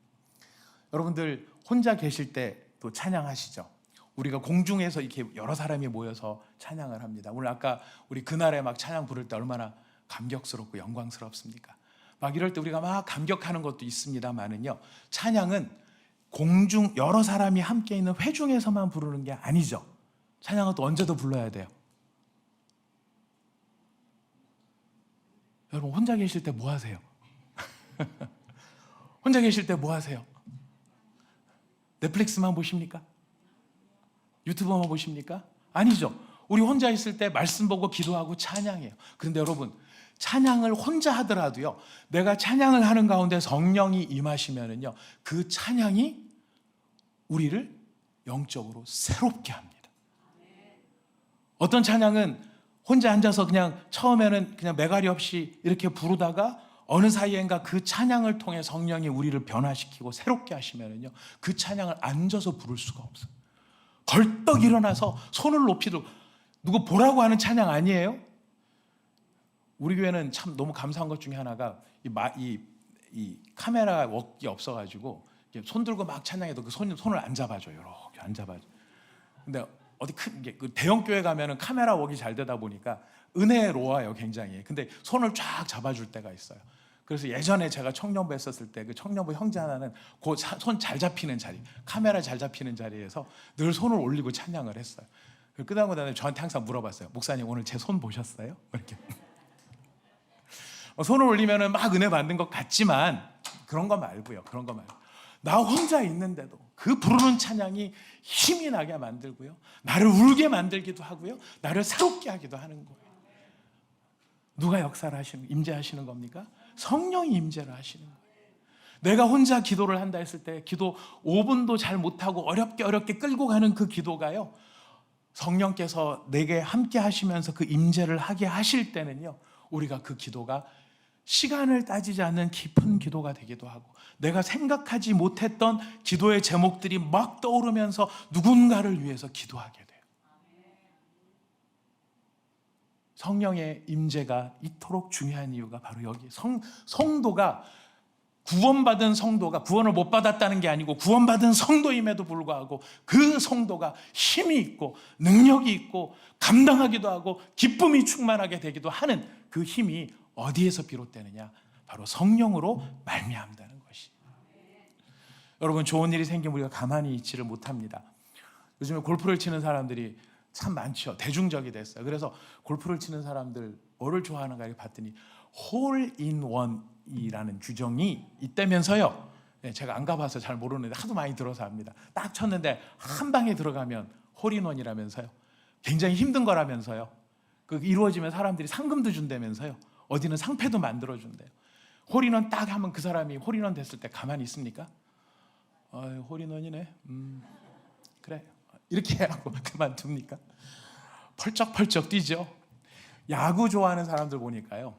여러분들 혼자 계실 때 또 찬양하시죠? 우리가 공중에서 이렇게 여러 사람이 모여서 찬양을 합니다. 오늘 아까 우리 그날에 막 찬양 부를 때 얼마나 감격스럽고 영광스럽습니까? 막 이럴 때 우리가 막 감격하는 것도 있습니다만은요, 찬양은 공중 여러 사람이 함께 있는 회중에서만 부르는 게 아니죠. 찬양은 또 언제도 불러야 돼요. 여러분 혼자 계실 때 뭐 하세요? 혼자 계실 때 뭐 하세요? 넷플릭스만 보십니까? 유튜브만 보십니까? 아니죠. 우리 혼자 있을 때 말씀 보고 기도하고 찬양해요. 그런데 여러분, 찬양을 혼자 하더라도요, 내가 찬양을 하는 가운데 성령이 임하시면은요, 그 찬양이 우리를 영적으로 새롭게 합니다. 어떤 찬양은 혼자 앉아서 그냥 처음에는 그냥 매가리 없이 이렇게 부르다가 어느 사이엔가 그 찬양을 통해 성령이 우리를 변화시키고 새롭게 하시면은요, 그 찬양을 앉아서 부를 수가 없어요. 벌떡 일어나서 손을 높이도, 누구 보라고 하는 찬양 아니에요? 우리 교회는 참 너무 감사한 것 중에 하나가 이 카메라 웍이 없어가지고 손 들고 막 찬양해도 그 손을 안 잡아줘요. 이렇게 안 잡아줘. 근데 어디 그 대형 교회 가면은 카메라 웍이 잘 되다 보니까 은혜로워요, 굉장히. 근데 손을 쫙 잡아줄 때가 있어요. 그래서 예전에 제가 청년부 했었을 때 그 청년부 형제 하나는 그 손 잘 잡히는 자리, 카메라 잘 잡히는 자리에서 늘 손을 올리고 찬양을 했어요. 끝나고 나서 저한테 항상 물어봤어요. 목사님, 오늘 제 손 보셨어요? 이렇게. 손을 올리면은 막 은혜 받는 것 같지만 그런 거 말고요. 그런 거 말고. 나 혼자 있는데도 그 부르는 찬양이 힘이 나게 만들고요, 나를 울게 만들기도 하고요, 나를 새롭게 하기도 하는 거예요. 누가 역사를 하시는, 임재하시는 겁니까? 성령이 임재를 하시는 거예요. 내가 혼자 기도를 한다 했을 때 기도 5분도 잘 못하고 어렵게 끌고 가는 그 기도가요, 성령께서 내게 함께 하시면서 그 임재를 하게 하실 때는요, 우리가 그 기도가 시간을 따지지 않는 깊은 기도가 되기도 하고, 내가 생각하지 못했던 기도의 제목들이 막 떠오르면서 누군가를 위해서 기도하게 돼요. 성령의 임재가 이토록 중요한 이유가 바로 여기. 성도가, 구원받은 성도가, 구원을 못 받았다는 게 아니고 구원받은 성도임에도 불구하고 그 성도가 힘이 있고 능력이 있고 감당하기도 하고 기쁨이 충만하게 되기도 하는 그 힘이 어디에서 비롯되느냐? 바로 성령으로 말미암다는 것이. 여러분, 좋은 일이 생기면 우리가 가만히 있지를 못합니다. 요즘에 골프를 치는 사람들이 참 많죠. 대중적이 됐어요. 그래서 골프를 치는 사람들 뭐를 좋아하는가 봤더니 홀인원이라는 규정이 있다면서요. 제가 안 가봐서 잘 모르는데 하도 많이 들어서 압니다. 딱 쳤는데 한 방에 들어가면 홀인원이라면서요. 굉장히 힘든 거라면서요. 그 이루어지면 사람들이 상금도 준다면서요. 어디는 상패도 만들어준대요. 홀인원 딱 하면 그 사람이 홀인원 됐을 때 가만히 있습니까? 홀인원이네. 그래. 이렇게 하고 그만둡니까? 펄쩍펄쩍 뛰죠. 야구 좋아하는 사람들 보니까요,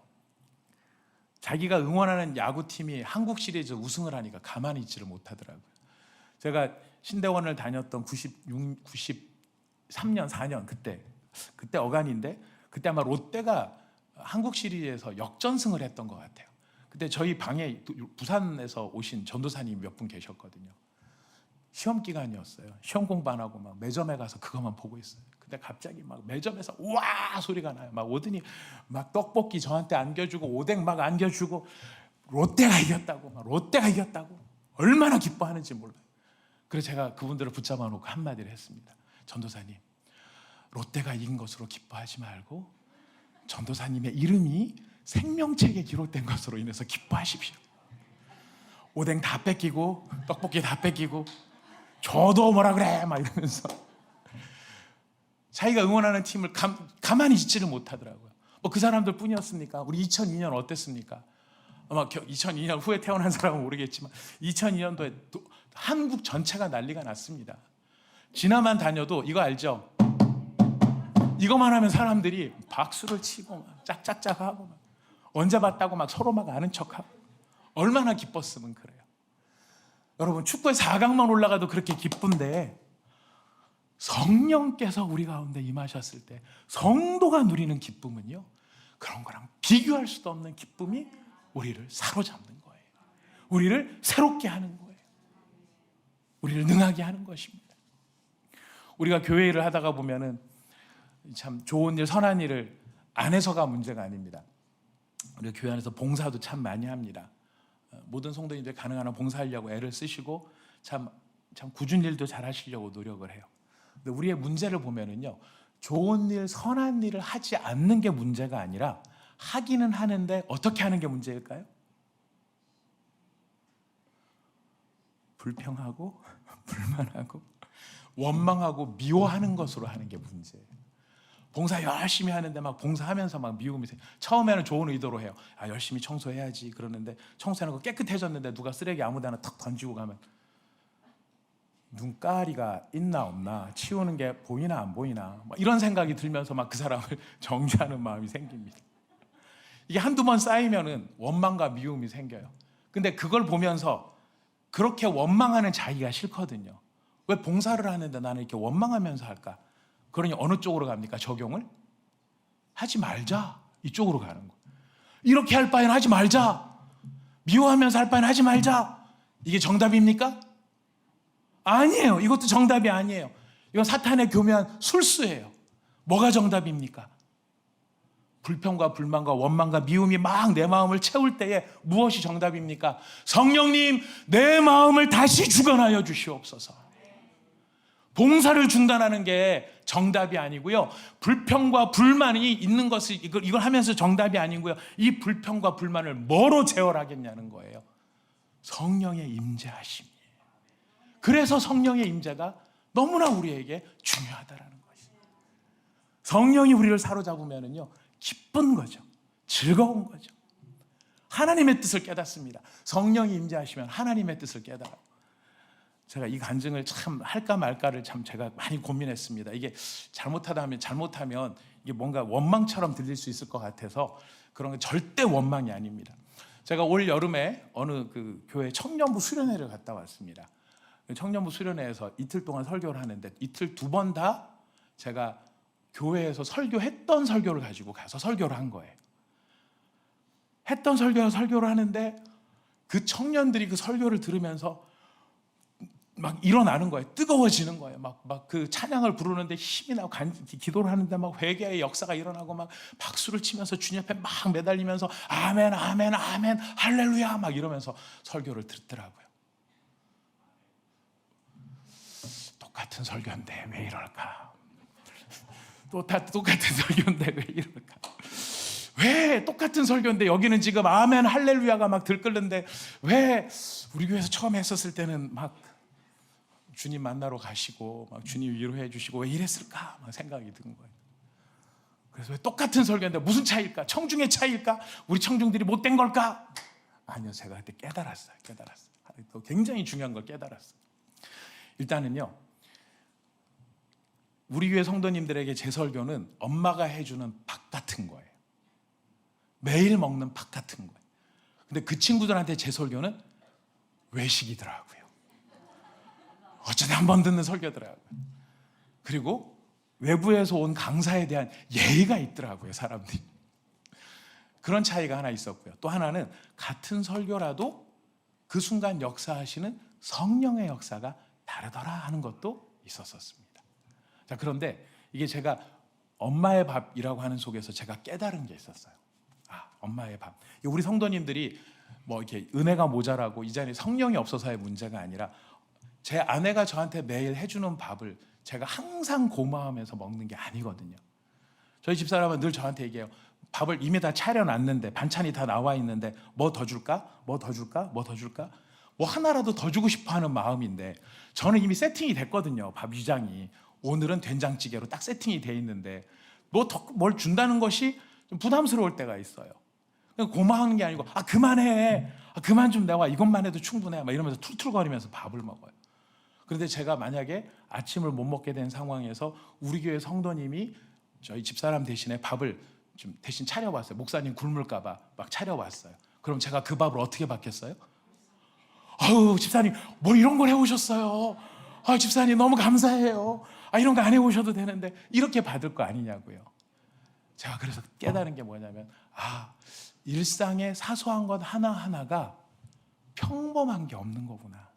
자기가 응원하는 야구팀이 한국 시리즈 우승을 하니까 가만히 있지를 못하더라고요. 제가 신대원을 다녔던 93년, 4년 그때 어간인데 그때 아마 롯데가 한국 시리즈에서 역전승을 했던 것 같아요. 그때 저희 방에 부산에서 오신 전도사님이 몇 분 계셨거든요. 시험 기간이었어요. 시험 공부 안 하고 막 매점에 가서 그것만 보고 있어요. 근데 갑자기 막 매점에서 우와 소리가 나요. 막 오더니 막 떡볶이 저한테 안겨주고 오뎅 막 안겨주고 롯데가 이겼다고 막 롯데가 이겼다고 얼마나 기뻐하는지 몰라요. 그래서 제가 그분들을 붙잡아 놓고 한마디를 했습니다. 전도사님, 롯데가 이긴 것으로 기뻐하지 말고 전도사님의 이름이 생명책에 기록된 것으로 인해서 기뻐하십시오. 오뎅 다 뺏기고 떡볶이 다 뺏기고 저도 뭐라 그래 막 이러면서 자기가 응원하는 팀을 가만히 있지를 못하더라고요. 뭐 그 사람들 뿐이었습니까? 우리 2002년 어땠습니까? 아마 2002년 후에 태어난 사람은 모르겠지만 2002년도에 한국 전체가 난리가 났습니다. 지나만 다녀도 이거 알죠? 이거만 하면 사람들이 박수를 치고 막 짝짝짝 하고 막 언제 봤다고 막 서로 막 아는 척하고 얼마나 기뻤으면 그래요. 여러분 축구에 4강만 올라가도 그렇게 기쁜데 성령께서 우리 가운데 임하셨을 때 성도가 누리는 기쁨은요, 그런 거랑 비교할 수도 없는 기쁨이 우리를 사로잡는 거예요. 우리를 새롭게 하는 거예요. 우리를 능하게 하는 것입니다. 우리가 교회 일을 하다가 보면은 참 좋은 일, 선한 일을 안 해서가 문제가 아닙니다. 우리가 교회 안에서 봉사도 참 많이 합니다. 모든 성도님들 가능한 한 봉사하려고 애를 쓰시고 참 굳은 일도 잘 하시려고 노력을 해요. 근데 우리의 문제를 보면은요, 좋은 일, 선한 일을 하지 않는 게 문제가 아니라 하기는 하는데 어떻게 하는 게 문제일까요? 불평하고 불만하고 원망하고 미워하는 것으로 하는 게 문제예요. 봉사 열심히 하는데 막 봉사하면서 막 미움이 생겨요. 처음에는 좋은 의도로 해요. 아, 열심히 청소해야지 그러는데 청소해놓고 깨끗해졌는데 누가 쓰레기 아무데나 탁 던지고 가면 눈가리가 있나 없나, 치우는 게 보이나 안 보이나, 이런 생각이 들면서 막 그 사람을 정죄하는 마음이 생깁니다. 이게 한두 번 쌓이면은 원망과 미움이 생겨요. 근데 그걸 보면서 그렇게 원망하는 자기가 싫거든요. 왜 봉사를 하는데 나는 이렇게 원망하면서 할까? 그러니 어느 쪽으로 갑니까? 적용을? 하지 말자. 이쪽으로 가는 거예요. 이렇게 할 바에는 하지 말자. 미워하면서 할 바에는 하지 말자. 이게 정답입니까? 아니에요. 이것도 정답이 아니에요. 이건 사탄의 교묘한 술수예요. 뭐가 정답입니까? 불평과 불만과 원망과 미움이 막 내 마음을 채울 때에 무엇이 정답입니까? 성령님, 내 마음을 다시 주관하여 주시옵소서. 봉사를 중단하는 게 정답이 아니고요, 불평과 불만이 있는 것을 이걸 하면서 정답이 아니고요, 이 불평과 불만을 뭐로 제어하겠냐는 거예요. 성령의 임재하심이에요. 그래서 성령의 임재가 너무나 우리에게 중요하다라는 것이에요. 성령이 우리를 사로잡으면은요, 기쁜 거죠. 즐거운 거죠. 하나님의 뜻을 깨닫습니다. 성령이 임재하시면 하나님의 뜻을 깨달아요. 제가 이 간증을 참 할까 말까를 참 제가 많이 고민했습니다. 이게 잘못하면 이게 뭔가 원망처럼 들릴 수 있을 것 같아서 그런 건 절대 원망이 아닙니다. 제가 올 여름에 어느 그 교회 청년부 수련회를 갔다 왔습니다. 청년부 수련회에서 이틀 동안 설교를 하는데 이틀 두 번 다 제가 교회에서 설교했던 설교를 가지고 가서 설교를 한 거예요. 했던 설교를 하는데 그 청년들이 그 설교를 들으면서 막 일어나는 거예요. 뜨거워지는 거예요. 막 그 찬양을 부르는데 힘이 나고 기도를 하는데 막 회개의 역사가 일어나고 막 박수를 치면서 주님 앞에 막 매달리면서 아멘, 아멘, 아멘, 할렐루야 막 이러면서 설교를 듣더라고요. 똑같은 설교인데 왜 이럴까? 똑같은 설교인데 왜 이럴까? 왜 똑같은 설교인데 여기는 지금 아멘, 할렐루야가 막 들끓는데 왜 우리 교회에서 처음 했었을 때는 막 주님 만나러 가시고 막 주님 위로해 주시고 왜 이랬을까? 막 생각이 든 거예요. 그래서 왜 똑같은 설교인데 무슨 차이일까? 청중의 차이일까? 우리 청중들이 못된 걸까? 아니요, 제가 그때 깨달았어요. 또 굉장히 중요한 걸 깨달았어요. 일단은요, 우리 교회 성도님들에게 제 설교는 엄마가 해주는 밥 같은 거예요. 매일 먹는 밥 같은 거예요. 근데 그 친구들한테 제 설교는 외식이더라고요. 어쩌다 한 번 듣는 설교더라고요. 그리고 외부에서 온 강사에 대한 예의가 있더라고요, 사람들이. 그런 차이가 하나 있었고요. 또 하나는 같은 설교라도 그 순간 역사하시는 성령의 역사가 다르더라 하는 것도 있었습니다. 자, 그런데 이게 제가 엄마의 밥이라고 하는 속에서 제가 깨달은 게 있었어요. 엄마의 밥. 우리 성도님들이 뭐 이렇게 은혜가 모자라고 이 자리에 성령이 없어서의 문제가 아니라 제 아내가 저한테 매일 해주는 밥을 제가 항상 고마워하면서 먹는 게 아니거든요. 저희 집사람은 늘 저한테 얘기해요. 밥을 이미 다 차려놨는데 반찬이 다 나와 있는데 뭐 더 줄까? 뭐 더 줄까? 뭐 더 줄까? 뭐 하나라도 더 주고 싶어하는 마음인데 저는 이미 세팅이 됐거든요. 밥 위장이. 오늘은 된장찌개로 딱 세팅이 돼 있는데 뭘 준다는 것이 좀 부담스러울 때가 있어요. 고마운 게 아니고 그만해. 그만 좀 내와. 이것만 해도 충분해. 막 이러면서 툴툴거리면서 밥을 먹어요. 그런데 제가 만약에 아침을 못 먹게 된 상황에서 우리 교회 성도님이 저희 집사람 대신에 밥을 좀 대신 차려왔어요. 목사님 굶을까 봐 막 차려왔어요. 그럼 제가 그 밥을 어떻게 받겠어요? 아유, 집사님 뭐 이런 걸 해오셨어요. 집사님 너무 감사해요. 이런 거 안 해오셔도 되는데 이렇게 받을 거 아니냐고요. 제가 그래서 깨달은 게 뭐냐면 일상의 사소한 것 하나하나가 평범한 게 없는 거구나.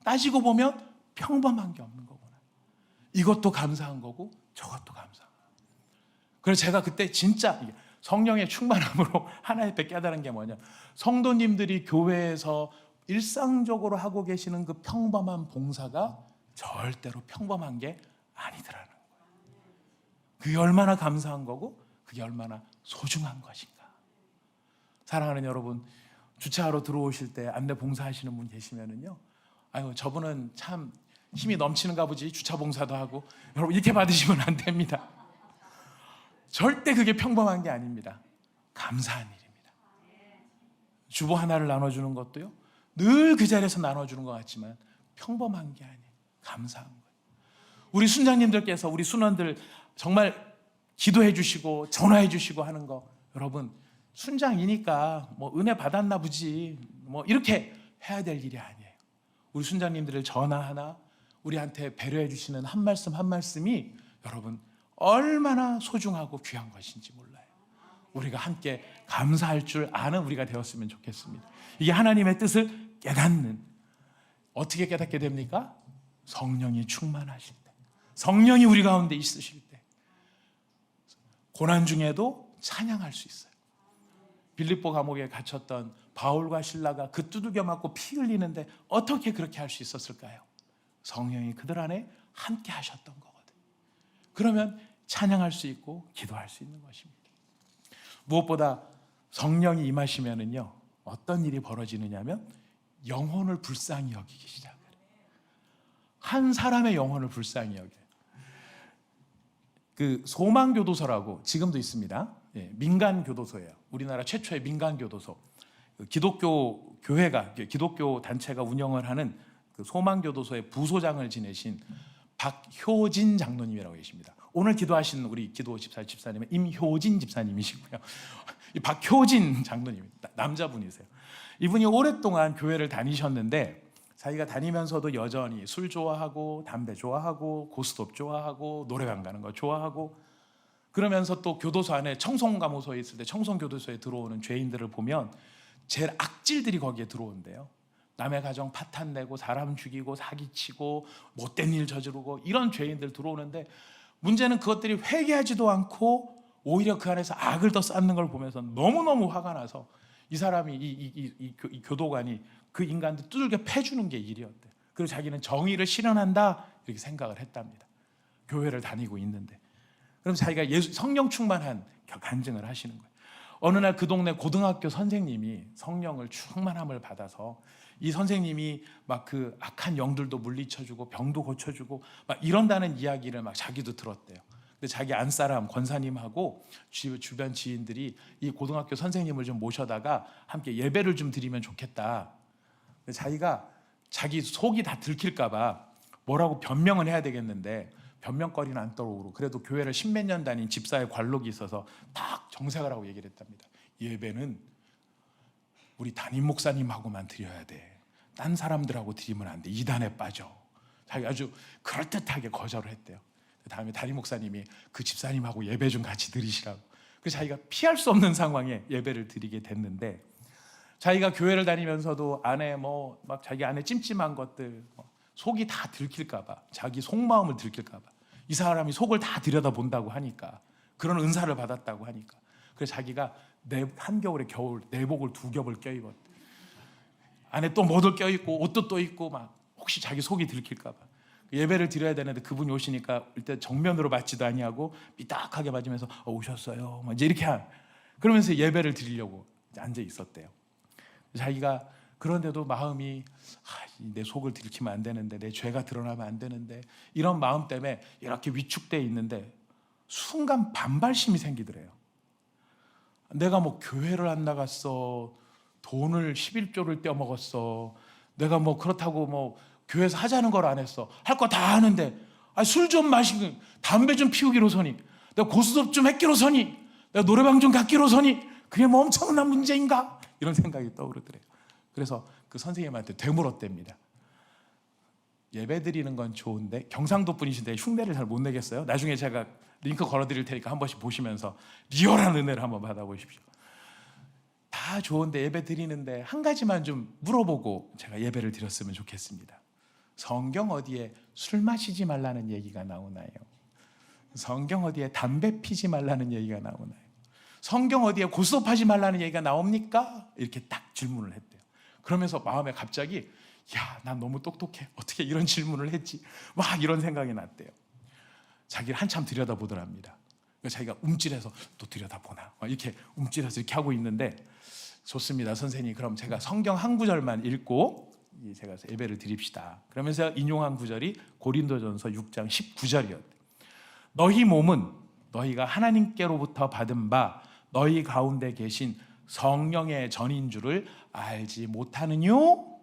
따지고 보면 평범한 게 없는 거구나. 이것도 감사한 거고 저것도 감사한 거고. 그래서 제가 그때 진짜 성령의 충만함으로 하나의 배 깨달은 게 뭐냐, 성도님들이 교회에서 일상적으로 하고 계시는 그 평범한 봉사가 절대로 평범한 게 아니더라는 거예요. 그게 얼마나 감사한 거고 그게 얼마나 소중한 것인가. 사랑하는 여러분, 주차하러 들어오실 때 안내 봉사하시는 분 계시면은요, 저분은 참 힘이 넘치는가 보지, 주차 봉사도 하고. 여러분, 이렇게 받으시면 안 됩니다. 절대 그게 평범한 게 아닙니다. 감사한 일입니다. 주보 하나를 나눠주는 것도요, 늘 그 자리에서 나눠주는 것 같지만 평범한 게 아니에요. 감사한 거예요. 우리 순장님들께서 우리 순원들 정말 기도해 주시고 전화해 주시고 하는 거, 여러분, 순장이니까 뭐 은혜 받았나 보지 뭐 이렇게 해야 될 일이 아니에요. 우리 순장님들을 전화하나 우리한테 배려해 주시는 한 말씀 한 말씀이 여러분 얼마나 소중하고 귀한 것인지 몰라요. 우리가 함께 감사할 줄 아는 우리가 되었으면 좋겠습니다. 이게 하나님의 뜻을 깨닫는, 어떻게 깨닫게 됩니까? 성령이 충만하실 때, 성령이 우리 가운데 있으실 때 고난 중에도 찬양할 수 있어요. 빌립보 감옥에 갇혔던 바울과 실라가 그 두들겨 맞고 피 흘리는데 어떻게 그렇게 할 수 있었을까요? 성령이 그들 안에 함께 하셨던 거거든요. 그러면 찬양할 수 있고 기도할 수 있는 것입니다. 무엇보다 성령이 임하시면은요, 어떤 일이 벌어지느냐면 영혼을 불쌍히 여기기 시작해요. 한 사람의 영혼을 불쌍히 여겨요. 그 소망교도소라고 지금도 있습니다. 민간 교도소예요. 우리나라 최초의 민간 교도소. 기독교 교회가, 기독교 단체가 운영을 하는 그 소망교도소의 부소장을 지내신 박효진 장로님이라고 계십니다. 오늘 기도하신 우리 기도 집사님은 임효진 집사님이시고요. 이 박효진 장로님, 남자분이세요. 이분이 오랫동안 교회를 다니셨는데 자기가 다니면서도 여전히 술 좋아하고 담배 좋아하고 고스톱 좋아하고 노래방 가는 거 좋아하고, 그러면서 또 교도소 안에 청송감호소에 있을 때 청송교도소에 들어오는 죄인들을 보면 제일 악질들이 거기에 들어온대요. 남의 가정 파탄내고 사람 죽이고 사기치고 못된 일 저지르고 이런 죄인들 들어오는데, 문제는 그것들이 회개하지도 않고 오히려 그 안에서 악을 더 쌓는 걸 보면서 너무너무 화가 나서 이 사람이 이 교도관이 그 인간들 두들겨 패주는 게 일이었대. 그리고 자기는 정의를 실현한다 이렇게 생각을 했답니다. 교회를 다니고 있는데. 그럼 자기가 성령 충만한 간증을 하시는 거예요. 어느 날 그 동네 고등학교 선생님이 성령을 충만함을 받아서 이 선생님이 막 그 악한 영들도 물리쳐주고 병도 고쳐주고 막 이런다는 이야기를 막 자기도 들었대요. 근데 자기 안사람 권사님하고 주변 지인들이 이 고등학교 선생님을 좀 모셔다가 함께 예배를 좀 드리면 좋겠다. 자기가 자기 속이 다 들킬까 봐 뭐라고 변명을 해야 되겠는데 변명거리는 안 떠오르고, 그래도 교회를 십몇 년 다닌 집사의 관록이 있어서 딱 정색을 하고 얘기를 했답니다. 예배는 우리 담임 목사님하고만 드려야 돼. 딴 사람들하고 드리면 안 돼. 이단에 빠져. 자기가 아주 그럴듯하게 거절을 했대요. 다음에 담임 목사님이 그 집사님하고 예배 좀 같이 드리시라고. 그래서 자기가 피할 수 없는 상황에 예배를 드리게 됐는데, 자기가 교회를 다니면서도 안에 막 자기 안에 찜찜한 것들, 속이 다 들킬까봐, 자기 속마음을 들킬까봐, 이 사람이 속을 다 들여다본다고 하니까, 그런 은사를 받았다고 하니까, 그래서 자기가 한겨울에 겨울 내복을 2겹을 껴입었대. 안에 또 뭐도 껴입고 옷도 또 입고, 막 혹시 자기 속이 들킬까봐 예배를 드려야 되는데, 그분이 오시니까 일단 정면으로 맞지도 아니하고 삐딱하게 맞으면서 오셨어요, 이제 이렇게 그러면서 예배를 드리려고 앉아 있었대요. 자기가 그런데도 마음이 내 속을 들키면 안 되는데, 내 죄가 드러나면 안 되는데, 이런 마음 때문에 이렇게 위축되어 있는데 순간 반발심이 생기더래요. 내가 교회를 안 나갔어, 돈을 11조를 떼어먹었어, 내가 그렇다고 교회에서 하자는 걸 안 했어, 할 거 다 하는데 술 좀 마시고 담배 좀 피우기로서니, 내가 고스톱 좀 했기로서니, 내가 노래방 좀 갔기로서니 그게 엄청난 문제인가? 이런 생각이 떠오르더래요. 그래서 그 선생님한테 되물었답니다. 예배 드리는 건 좋은데, 경상도 분이신데 흉내를 잘 못 내겠어요? 나중에 제가 링크 걸어드릴 테니까 한 번씩 보시면서 리얼한 은혜를 한번 받아보십시오. 다 좋은데 예배 드리는데 한 가지만 좀 물어보고 제가 예배를 드렸으면 좋겠습니다. 성경 어디에 술 마시지 말라는 얘기가 나오나요? 성경 어디에 담배 피지 말라는 얘기가 나오나요? 성경 어디에 고스톱 하지 말라는 얘기가 나옵니까? 이렇게 딱 질문을 했대요. 그러면서 마음에 갑자기 난 너무 똑똑해, 어떻게 이런 질문을 했지, 막 이런 생각이 났대요. 자기를 한참 들여다보더랍니다. 자기가 움찔해서 또 들여다보나, 이렇게 움찔해서 이렇게 하고 있는데, 좋습니다 선생님, 그럼 제가 성경 한 구절만 읽고 제가 예배를 드립시다. 그러면서 인용한 구절이 고린도전서 6장 19절이었대요. 너희 몸은 너희가 하나님께로부터 받은 바 너희 가운데 계신 성령의 전인 줄을 알지 못하느뇨?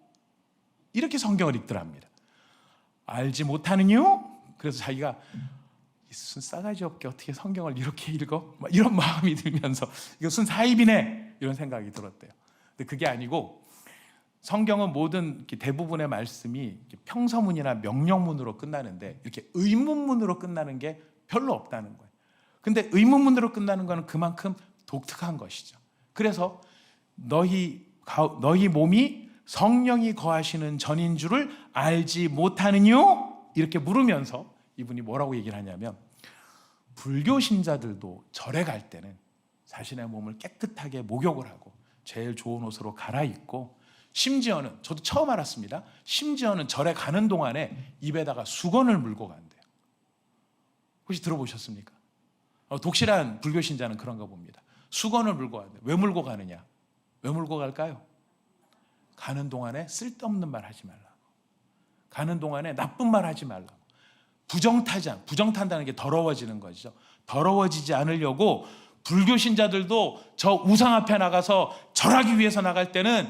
이렇게 성경을 읽더랍니다. 알지 못하느뇨? 그래서 자기가 순 싸가지 없게 어떻게 성경을 이렇게 읽어? 이런 마음이 들면서 이거 순 사입이네, 이런 생각이 들었대요. 근데 그게 아니고, 성경은 모든 대부분의 말씀이 평서문이나 명령문으로 끝나는데 이렇게 의문문으로 끝나는 게 별로 없다는 거예요. 근데 의문문으로 끝나는 거는 그만큼 독특한 것이죠. 그래서 너희 몸이 성령이 거하시는 전인 줄을 알지 못하느뇨? 이렇게 물으면서 이분이 뭐라고 얘기를 하냐면, 불교 신자들도 절에 갈 때는 자신의 몸을 깨끗하게 목욕을 하고 제일 좋은 옷으로 갈아입고, 심지어는, 저도 처음 알았습니다, 심지어는 절에 가는 동안에 입에다가 수건을 물고 간대요. 혹시 들어보셨습니까? 독실한 불교 신자는 그런가 봅니다. 수건을 물고 간대요. 왜 물고 가느냐? 왜 물고 갈까요? 가는 동안에 쓸데없는 말 하지 말라고, 가는 동안에 나쁜 말 하지 말라고, 부정탄다는 게 더러워지는 거죠. 더러워지지 않으려고 불교 신자들도 저 우상 앞에 나가서 절하기 위해서 나갈 때는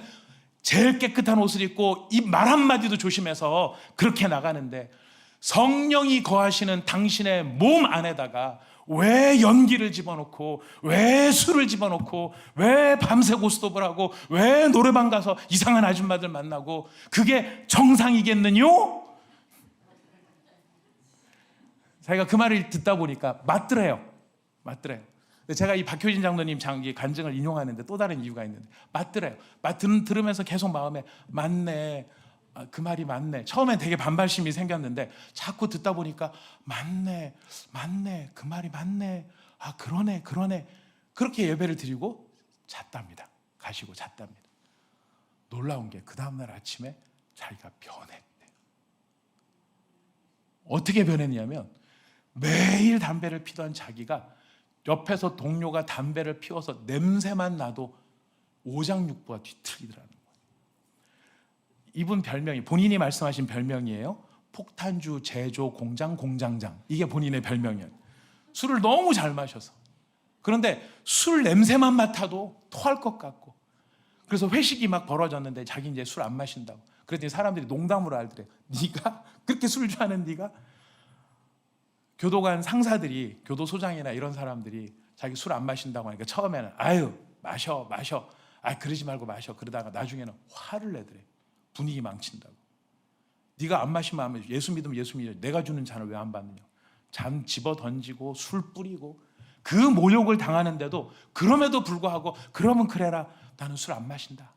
제일 깨끗한 옷을 입고 입 말 한마디도 조심해서 그렇게 나가는데, 성령이 거하시는 당신의 몸 안에다가 왜 연기를 집어넣고, 왜 술을 집어넣고, 왜 밤새 고스톱을 하고, 왜 노래방 가서 이상한 아줌마들 만나고, 그게 정상이겠느뇨? 자기가 그 말을 듣다 보니까 맞더래요. 제가 이 박효진 장로님 간증을 인용하는데 또 다른 이유가 있는데, 맞더래요. 들으면서 계속 마음에 맞네, 그 말이 맞네. 처음엔 되게 반발심이 생겼는데 자꾸 듣다 보니까 맞네, 그 말이 맞네, 그러네. 그렇게 예배를 드리고 잤답니다. 가시고 잤답니다. 놀라운 게 그 다음날 아침에 자기가 변했대요. 어떻게 변했냐면, 매일 담배를 피던 자기가 옆에서 동료가 담배를 피워서 냄새만 나도 오장육부가 뒤틀리더라는 거예요. 이분 별명이, 본인이 말씀하신 별명이에요. 폭탄주 제조 공장장. 이게 본인의 별명이에요. 술을 너무 잘 마셔서. 그런데 술 냄새만 맡아도 토할 것 같고, 그래서 회식이 막 벌어졌는데 자기 이제 술 안 마신다고. 그랬더니 사람들이 농담으로 알더래요. 네가 그렇게 술 좋아하는 네가? 교도관 상사들이, 교도소장이나 이런 사람들이 자기 술 안 마신다고 하니까 처음에는 아유 마셔, 그러지 말고 마셔. 그러다가 나중에는 화를 내더래. 분위기 망친다고. 네가 안 마시면 안 마셔. 예수 믿으면 예수 믿어. 내가 주는 잔을 왜 안 받느냐. 잔 집어 던지고 술 뿌리고 그 모욕을 당하는데도 그럼에도 불구하고 그러면 그래라. 나는 술 안 마신다.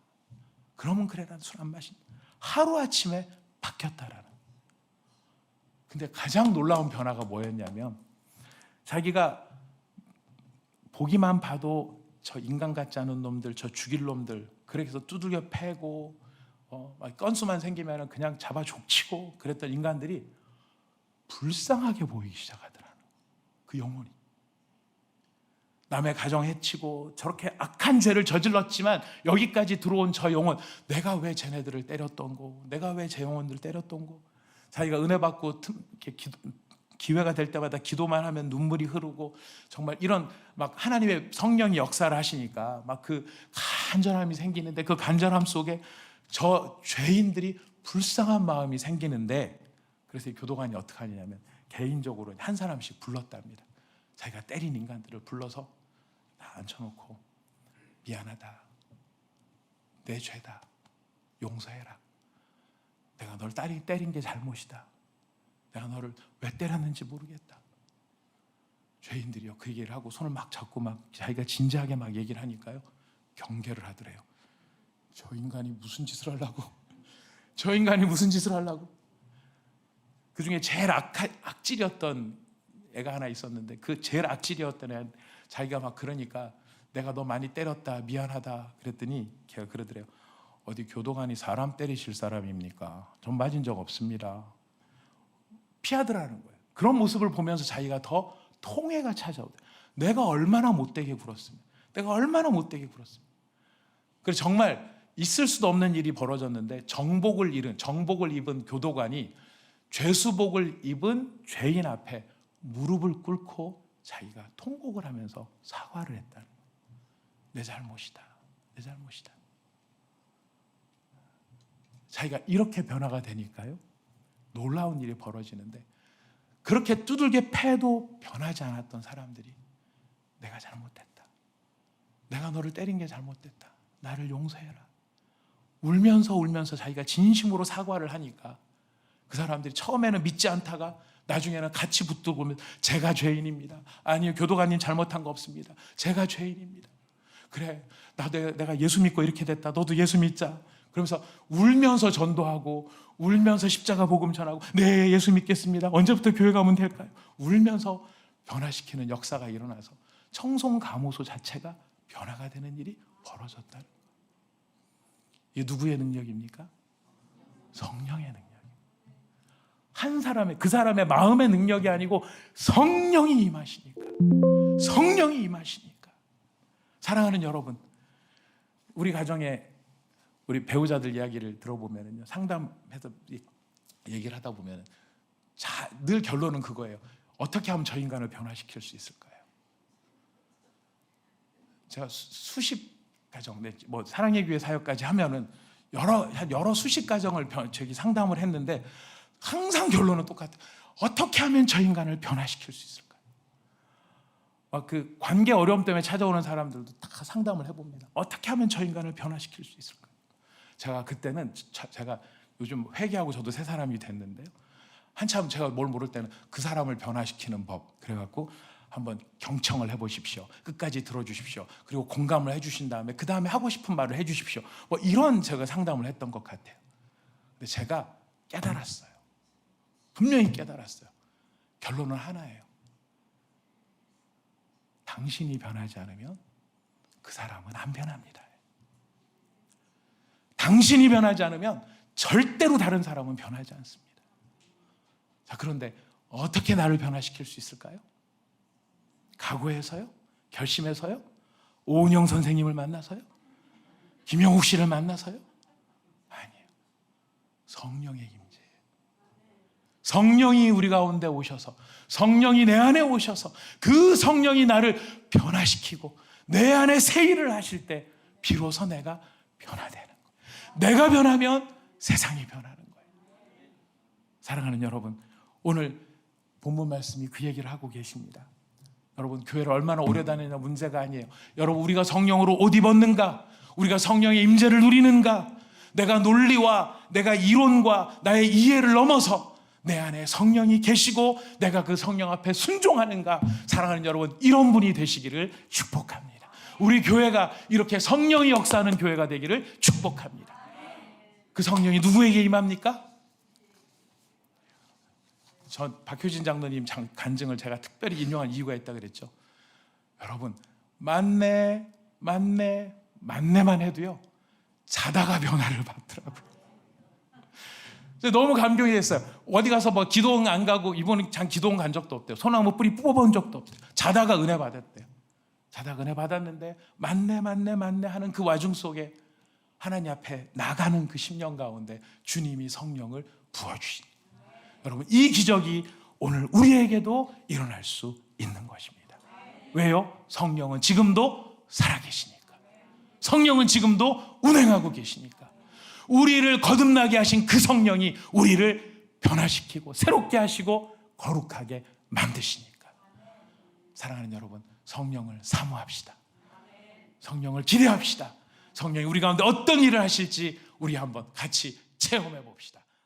그러면 그래라. 술 안 마신다. 하루아침에 바뀌었다라는. 근데 가장 놀라운 변화가 뭐였냐면 자기가 보기만 봐도 저 인간 같지 않은 놈들, 저 죽일 놈들, 그래서 두들겨 패고 건수만 생기면 그냥 잡아 족치고 그랬던 인간들이 불쌍하게 보이기 시작하더라는. 그 영혼이 남의 가정 해치고 저렇게 악한 죄를 저질렀지만 여기까지 들어온 저 영혼, 내가 왜 쟤네들을 때렸던 거, 내가 왜 제 영혼들을 때렸던 거. 자기가 은혜 받고 이렇게 기회가 될 때마다 기도만 하면 눈물이 흐르고 정말 이런 막 하나님의 성령이 역사를 하시니까 막 그 간절함이 생기는데 그 간절함 속에 저 죄인들이 불쌍한 마음이 생기는데, 그래서 이 교도관이 어떻게 하냐면 개인적으로 한 사람씩 불렀답니다. 자기가 때린 인간들을 불러서 다 앉혀놓고 미안하다, 내 죄다, 용서해라, 내가 널 때린 게 잘못이다, 내가 너를 왜 때렸는지 모르겠다. 죄인들이요 그 얘기를 하고 손을 막 잡고 막 자기가 진지하게 막 얘기를 하니까요 경계를 하더래요. 저 인간이 무슨 짓을 하려고, 저 인간이 무슨 짓을 하려고. 그 중에 제일 악질이었던 애가 하나 있었는데 그 제일 악질이었던 애, 자기가 막 그러니까 내가 너 많이 때렸다, 미안하다 그랬더니 걔가 그러더래요. 어디 교도관이 사람 때리실 사람입니까? 전 맞은 적 없습니다. 피하더라는 거예요. 그런 모습을 보면서 자기가 더 통회가 찾아오더래요. 내가 얼마나 못되게 굴었습니까? 내가 얼마나 못되게 굴었습니까? 그래서 정말 있을 수도 없는 일이 벌어졌는데 정복을 입은 교도관이 죄수복을 입은 죄인 앞에 무릎을 꿇고 자기가 통곡을 하면서 사과를 했다는 거예요. 내 잘못이다, 내 잘못이다. 자기가 이렇게 변화가 되니까요 놀라운 일이 벌어지는데, 그렇게 두들겨 패도 변하지 않았던 사람들이 내가 잘못됐다, 내가 너를 때린 게 잘못됐다, 나를 용서해라, 울면서 자기가 진심으로 사과를 하니까 그 사람들이 처음에는 믿지 않다가 나중에는 같이 붙들고 오면 제가 죄인입니다. 아니요, 교도관님 잘못한 거 없습니다. 제가 죄인입니다. 그래, 내가 예수 믿고 이렇게 됐다. 너도 예수 믿자. 그러면서 울면서 전도하고 울면서 십자가 복음 전하고 네, 예수 믿겠습니다. 언제부터 교회 가면 될까요? 울면서 변화시키는 역사가 일어나서 청송감호소 자체가 변화가 되는 일이 벌어졌다는 거예요. 이게 누구의 능력입니까? 성령의 능력. 한 사람의, 그 사람의 마음의 능력이 아니고 성령이 임하시니까. 성령이 임하시니까. 사랑하는 여러분, 우리 가정에 우리 배우자들 이야기를 들어보면요, 상담해서 얘기를 하다 보면 늘 결론은 그거예요. 어떻게 하면 저 인간을 변화시킬 수 있을까요? 제가 수십 가정, 뭐 사랑의 교회 사역까지 하면은 여러 수십 가정을 상담을 했는데 항상 결론은 똑같아요. 어떻게 하면 저 인간을 변화시킬 수 있을까요? 그 관계 어려움 때문에 찾아오는 사람들도 다 상담을 해봅니다. 어떻게 하면 저 인간을 변화시킬 수 있을까요? 제가 그때는 제가 요즘 회개하고 저도 새 사람이 됐는데요, 한참 제가 뭘 모를 때는 그 사람을 변화시키는 법, 그래갖고 한번 경청을 해보십시오. 끝까지 들어주십시오. 그리고 공감을 해주신 다음에 그 다음에 하고 싶은 말을 해주십시오. 뭐 이런 제가 상담을 했던 것 같아요. 근데 제가 깨달았어요. 분명히 깨달았어요. 결론은 하나예요. 당신이 변하지 않으면 그 사람은 안 변합니다. 당신이 변하지 않으면 절대로 다른 사람은 변하지 않습니다. 자, 그런데 어떻게 나를 변화시킬 수 있을까요? 각오해서요? 결심해서요? 오은영 선생님을 만나서요? 김영욱 씨를 만나서요? 아니에요. 성령의 임재예요. 성령이 우리 가운데 오셔서, 성령이 내 안에 오셔서 그 성령이 나를 변화시키고 내 안에 새 일을 하실 때 비로소 내가 변화되는 거예요. 내가 변하면 세상이 변하는 거예요. 사랑하는 여러분, 오늘 본문 말씀이 그 얘기를 하고 계십니다. 여러분, 교회를 얼마나 오래 다니냐 문제가 아니에요. 여러분, 우리가 성령으로 옷 입었는가? 우리가 성령의 임재를 누리는가? 내가 논리와 내가 이론과 나의 이해를 넘어서 내 안에 성령이 계시고 내가 그 성령 앞에 순종하는가? 사랑하는 여러분, 이런 분이 되시기를 축복합니다. 우리 교회가 이렇게 성령이 역사하는 교회가 되기를 축복합니다. 그 성령이 누구에게 임합니까? 저 박효진 장로님 간증을 제가 특별히 인용한 이유가 있다 그랬죠. 여러분, 만내만 해도요 자다가 변화를 받더라고요. 너무 감동이 됐어요. 어디 가서 뭐 기도원 안 가고, 이번에 기도원 간 적도 없대요. 소나무 뿌리 뽑아본 적도 없대요. 자다가 은혜 받았대요. 자다가 은혜 받았는데 만내 하는 그 와중 속에 하나님 앞에 나가는 그 10년 가운데 주님이 성령을 부어주십니다. 여러분, 이 기적이 오늘 우리에게도 일어날 수 있는 것입니다. 왜요? 성령은 지금도 살아계시니까. 성령은 지금도 운행하고 계시니까. 우리를 거듭나게 하신 그 성령이 우리를 변화시키고 새롭게 하시고 거룩하게 만드시니까. 사랑하는 여러분, 성령을 사모합시다. 성령을 기대합시다. 성령이 우리 가운데 어떤 일을 하실지 우리 한번 같이 체험해 봅시다.